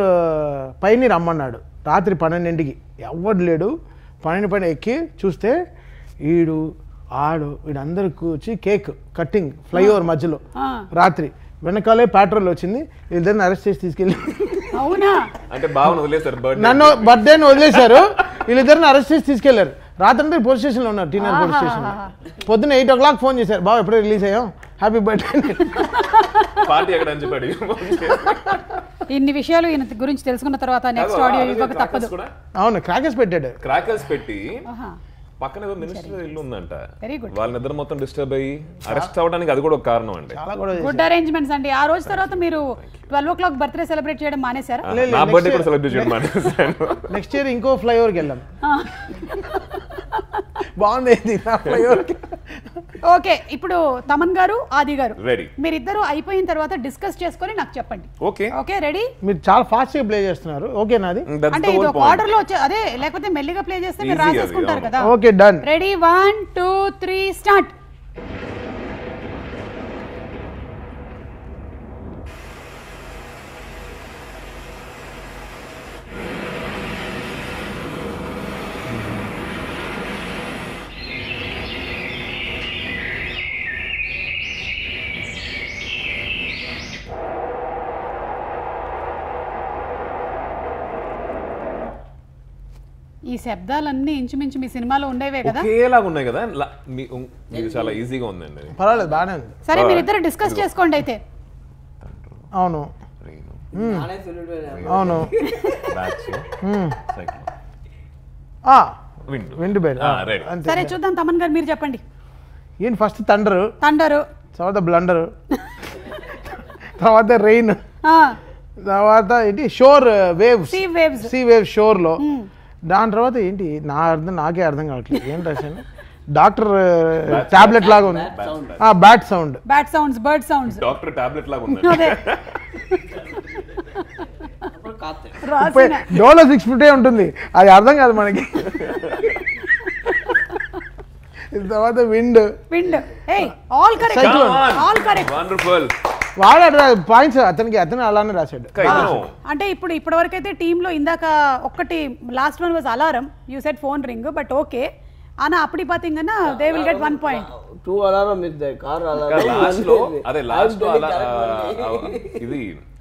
పైన రమ్మన్నాడు రాత్రి 12ంటికి. ఎవడు లేడు. 12 పైన ఎక్కి చూస్తే వీడందరూ కూర్చి కేక్ కట్టింగ్ ఫ్లైఓవర్ మధ్యలో రాత్రి. వెనకాలే పెట్రోల్ వచ్చింది, వీళ్ళిద్దరిని అరెస్ట్ చేసి తీసుకెళ్ళి నన్ను బర్త్డేని వదిలేశారు. వీళ్ళిద్దరిని అరెస్ట్ చేసి తీసుకెళ్లారు. రాత్రి పోలీస్ స్టేషన్లో ఉన్నారు, టీనర్ పోలీస్ స్టేషన్. పొద్దున్న 8 o'clock ఫోన్ చేశారు, బాబు ఎప్పుడో రిలీజ్ అయ్యాం, హ్యాపీ బర్త్డే. ఇన్ని విషయాలు ఈయన గురించి తెలుసుకున్న తర్వాత నెక్స్ట్ ఆడియో ఇవ్వక తప్పదు. అవును, క్రాకర్స్ పెట్టాడు. క్రాకర్స్ పెట్టి పక్కన ఏదో మినిస్టర్ ఇల్లు ఉందంట, వాళ్ళ నిద్ర మొత్తం డిస్టర్బ్ అయ్యి అరెస్ట్ అవ్వడానికి అది కూడా ఒక కారణం అండి. గుడ్ అరేంజ్మెంట్స్ అండి. ఆ రోజు తర్వాత మీరు 12 o'clock బర్త్డే సెలబ్రేట్ చేయడం మానేశారా? నా బర్త్డే కూడా సెలబ్రేట్ చేయడం మానేశాను. నెక్స్ట్ ఇయర్ ఇంకో ఫ్లైఓవర్కి వెళ్ళాం. బాగుంది నా ఫ్లైఓవర్కి. ఓకే, ఇప్పుడు తమన్ గారు, ఆది గారు రెడీ. మీరిద్దరు అయిపోయిన తర్వాత డిస్కస్ చేసుకొని నాకు చెప్పండి. Okay okay, ready? మీరు చాలా ఫాస్ట్ గా ప్లే చేస్తున్నారు. ఓకే నాది అంటే ఇది ఒక ఆర్డర్ లో అదే, లేకపోతే మెల్లిగా ప్లే చేస్తే మీరు రాసేసుకుంటారు కదా. Okay, done. Ready, 1 2 3 start. ఈ శబ్దాలన్నీ ఇంచుమించు మీ సినిమాలో ఉండేవే కదా? ఒకేలాగా ఉన్నాయి కదా, మీకు చాలా ఈజీగా ఉందండి. పర్వాలేదు, బాగానే ఉంది. సరే, మీరిద్దరు డిస్కస్ చేసుకోండి అయితే. అవును అవును, విండ్ బెడ్. సరే చూద్దాం, తమన్ గారు మీరు చెప్పండి. ఏంటి ఫస్ట్ థండర్, తర్వాత బ్లండర్, తర్వాత రెయిన్, తర్వాత ఏంటి షోర్ వేవ్స్, సీ వేవ్స్ షోర్ లో. దాని తర్వాత ఏంటి నాకే అర్థం కావట్లేదు ఏం రాశాను. డాక్టర్ టాబ్లెట్ లాగా ఉంది, bat sound, bird sounds, doctor tablet లాగా ఉంది. డోలో 650 ఉంటుంది, అది అర్థం కాదు మనకి. తర్వాత విండ్, ఆల్ కరెక్ట్. వండర్ఫుల్. వాడు పాయింట్స్ అతను అలానే రాశాడు. అంటే ఇప్పటి వరకు అయితే టీమ్ లో ఇందాక ఒక్కటి last one was alarm, you said phone ring, but okay. ఆనా అప్పటి పాతీங்கன்னா they will get 1 point. 2 alarm is the car alarm. Last లో ఇది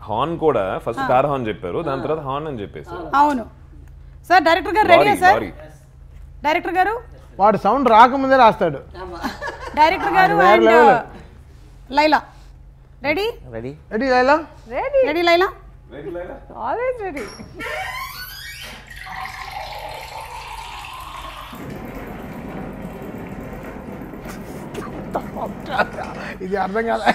హార్న్ కూడా ఫస్ట్ కార్ హార్న్ చెప్పారు, దాని తర్వాత హార్న్ అని చెప్పేసారు. అవును సార్. డైరెక్టర్ గారు రెడీయా సార్? డైరెక్టర్ గారు వాడు సౌండ్ రాకముందే రాస్తాడు. డైరెక్టర్ గారు and Laila ready? Ready Laila? Ready Laila? Always ready. ఇది అర్థం కాలే.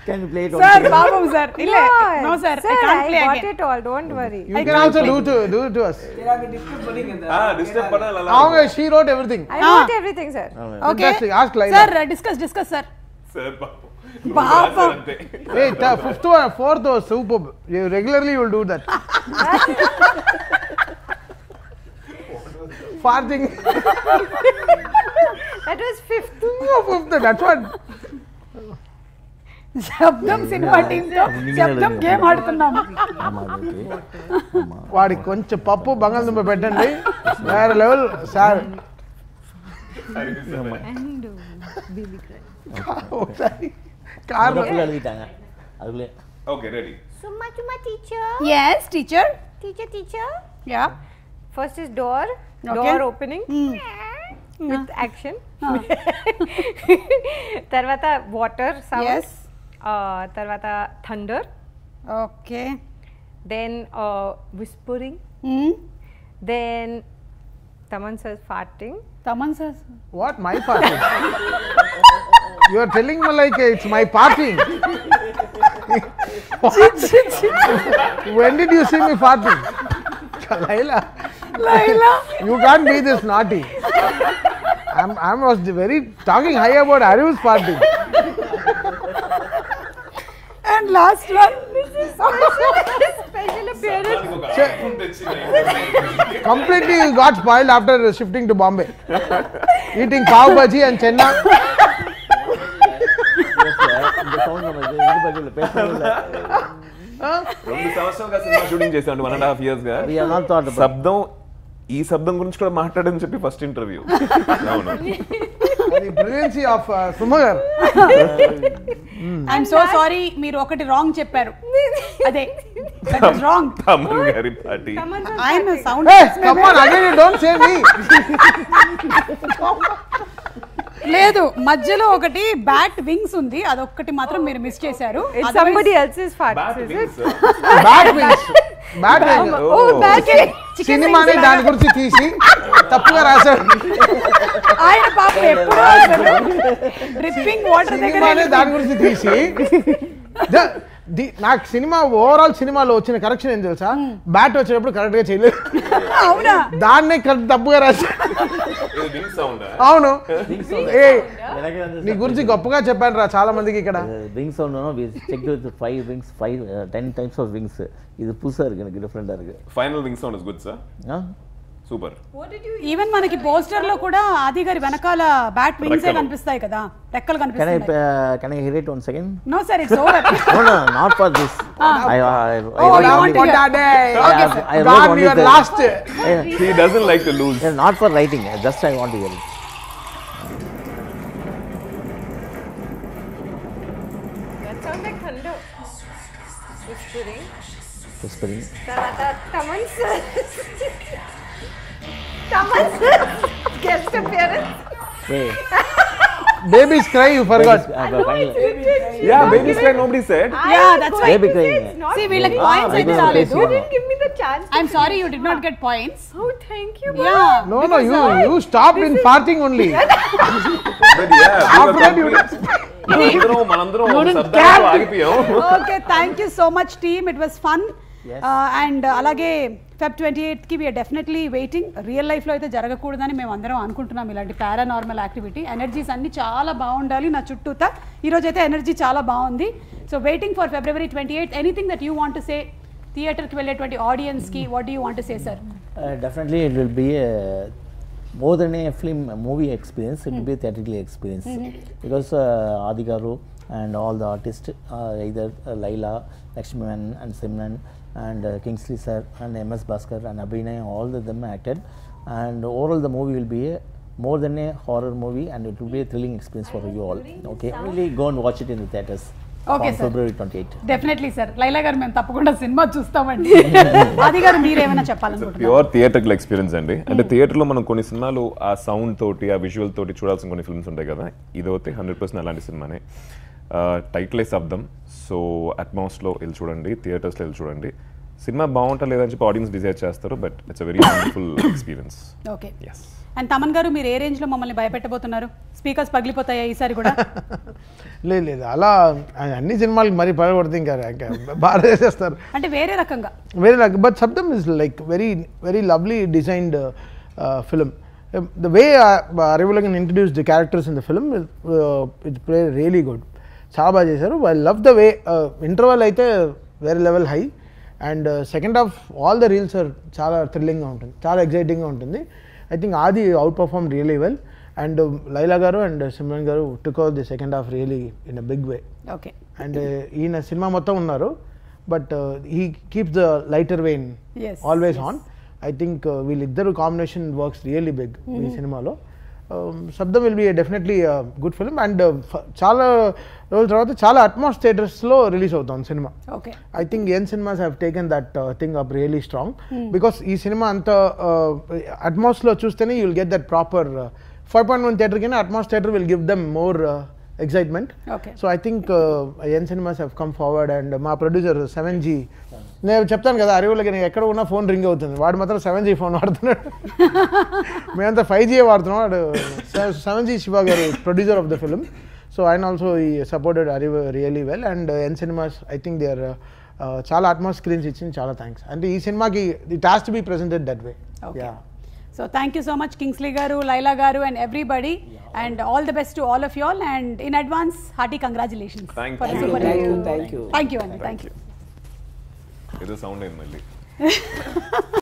Can you play it? Sir, Babu sir. No sir, I can't play again. I got it all, don't worry. You can also do it to us. Disturb padala. How she wrote everything. I wrote everything, sir. Okay. Ask Laila. Sir, discuss sir. Sir, Babu. Hey, 5th or 4th was superb. Regularly you will do that. Farting. That was 5th. Oh, 5th, that's what. శబ్దం cinema team తో శబ్దం game ఆడుతున్నాం. వాడి కొంచెం పప్పు బంగాళదుంప పెట్టండి, వేరే level sir. And baby cry. ఒకసారి కార్లో అడిగిட்டாங்க அதுக்குள்ளே. Okay ready. Summa teacher. Yes, teacher. Teacher. Yeah. First is door. Okay. Door opening. With action. తర్వాత water sound. Yes. తర్వాత thunder. Okay. Then whispering. Then Taman says farting. Taman says. What? My party? You are telling me like it's my party. When did you see me farting? Laila, you can't be this naughty. I was very talking high about Ariv's party. And last one. Special appearance. Completely got spoiled after shifting to Bombay. Eating pav bhaji and chenna. இந்த sound நம்ம இது பக்கத்துல பேசல. 2 సంవత్సరాలుగా cinema shooting చేశాను 1.5 years గా. We are not thought about. శబ్దం ఈ శబ్దం గురించి కూడా మాట్లాడని చెప్పి ఫస్ట్ ఇంటర్వ్యూ. అవును. The brilliancy of Sumagar. I'm so sorry, మీరు ఒకటి రాంగ్ చెప్పారు. అదే that is wrong. తమన్ గారి party. I'm a sound. Hey, come on, again you don't say me. లేదు మధ్యలో ఒకటి బ్యాట్ వింగ్స్ ఉంది, అదొక్కటి మాత్రం మీరు మిస్ చేశారు. It's somebody else's fart. Is it? Bad wings. Bad wings. Oh, bad wings. సినిమాని దాని గురించి తీసి తప్పుగా రాశాడు. ఆయన పాపం ఎప్పుడో డ్రిప్పింగ్ వాటర్ దగ్గర సినిమాని దాని గురించి తీసి నాకు సినిమా ఓవరాల్ సినిమాలో వచ్చిన కరెక్షన్ ఏం తెలుసా, బ్యాట్ వచ్చేటప్పుడు కరెక్ట్ గా చేయలేదు. అవునా? దాన్నే కరెక్ట్ తప్పుగా రాశాడు. అవును, నీ గురించి గొప్పగా చెప్పాను రా చాలా మందికి ఇక్కడ. Wings sound check with 5 wings 10 types of wings. இது புதுசா இருக்கு, எனக்கு டிஃபரெண்டா இருக்கு. Final wing sound is good sir. Super. Even మనకి పోస్టర్ లో కూడా ఆది గారి వెనకాల బ్యాట్ వింగ్స్ కనిపిస్తాయి కదా, రెక్కలు కనిపిస్తాయి. Can I hear it once again? No sir, it's over. No, not for this. I you want to hear? Okay sir. I wrote only your the last. He doesn't like to lose. Not for writing, just I want to hear it. That sounds like thunder. Whispering. Taman's guest appearance. Hey. Baby's cry, you forgot. Yeah, baby's cry nobody said. Yeah, that's why. Baby crying. See, వీళ్ళకి points అయితే రాలేదు. You didn't give me the chance. I'm sorry you did not get points. Oh, thank you. Yeah. No, you stopped in farting only. But yeah, After that you మనందరం శబ్దాలతో ఆగిపోయాం. Okay, thank you so much team. It was fun. Yes. And అలాగే Feb 28th కి we are definitely waiting. Real life లో అయితే జరగకూడదని మేము అందరం అనుకుంటున్నాం ఇలాంటి పారానార్మల్ యాక్టివిటీ. ఎనర్జీస్ అన్ని చాలా బాగుండాలి నా చుట్టూతా. ఈ రోజు అయితే ఎనర్జీ చాలా బాగుంది. So waiting for February 28th. Anything that you want to say theatre కి వెళ్ళేటువంటి ఆడియన్స్ కి, what do you want to say sir? Definitely it will be more than a movie experience, it will be a theatrical experience. Because Adi Garu and all the artists, either Laila, Lakshman and Simran and Kingsley sir and MS Bhaskar and Abhinay, all of them acted, and overall the movie will be more than a horror movie, and it will be a thrilling experience for you all. Okay, really go and watch it in the theaters. Okay, on sir. February 28th. Definitely sir. Laila గారు మేము తప్పకుండా cinema చూస్తామండి. ఆది గారు మీరేమైనా చెప్పాలనుకుంటున్నారు? Pure theatrical experience అండి. అంటే థియేటర్లో మనం కొన్ని సినిమాలు ఆ సౌండ్ తోటి ఆ విజువల్ తోటి చూడాల్సిన కొన్ని ఫిల్మ్స్ ఉంటాయి కదా, ఇదైతే 100% అలాంటి సినిమానే. టైటిలే శబ్దం. సో అట్మాస్లో వెళ్ళి చూడండి, థియేటర్స్లో వెళ్ళి చూడండి. సినిమా బాగుంటా లేదని చెప్పి ఆడియన్స్ డిసైడ్ చేస్తారు, but it's a very wonderful experience. Okay. Yes. And Thaman గారు మీరు ఏ రేంజ్ లో మమ్మల్ని భయపెట్టబోతున్నారు? స్పీకర్స్ పగిలిపోతాయా ఈసారి కూడా? లేదు అలా అన్ని సినిమాలకి మరీ పడగొడితే ఇంకా బాగా చేసేస్తారు. అంటే వేరే రకంగా బట్ శబ్దం is like very very lovely designed film. The way Arivulangan introduced the characters in the film, it played really good. చాలా బాగా చేశారు. I love the way interval అయితే వేరే level high, and second half all the reels are చాలా థ్రిల్లింగ్గా ఉంటుంది, చాలా ఎగ్జైటింగ్గా ఉంటుంది. I think Adi outperformed really well, and Laila garu and Simran garu took out the second half really in a big way. Okay. And ఈయన cinema మొత్తం ఉన్నారు, but he keeps the lighter vein always on. I think వీళ్ళిద్దరు combination works really big ఈ సినిమాలో. Sabdham will be definitely good film and చాలా రోజుల తర్వాత చాలా అట్మాస్ థియేటర్స్లో రిలీజ్ అవుతుంది సినిమా. I think N cinemas have taken that thing up really strong because ఈ సినిమా అంత అట్మాస్లో చూస్తేనే you will get that proper 5.1 theatre కన్నా atmos theatre will give them more excitement. So I think N Cinemas have come forward and మా producer 7G నేను చెప్తాను కదా అరివులకి నేను ఎక్కడ ఉన్నా ఫోన్ రింగ్ అవుతుంది, వాడు మాత్రం 7G ఫోన్ వాడుతున్నాడు, మేమంతా 5G వాడుతున్నాం. వాడు 7G శివ గారు producer of the film. So ఆయన ఆల్సో ఈ supported Arivu really well and N cinemas I think they are చాలా అట్మాస్ స్క్రీన్స్ ఇచ్చింది, చాలా థ్యాంక్స్. అంటే ఈ సినిమాకి it has to be presented that way. So thank you so much Kingsley garu, Laila garu and everybody, and all the best to all of you all, and in advance hearty congratulations. Thank you. Thank you. ఏదో sound అయింది మళ్ళీ.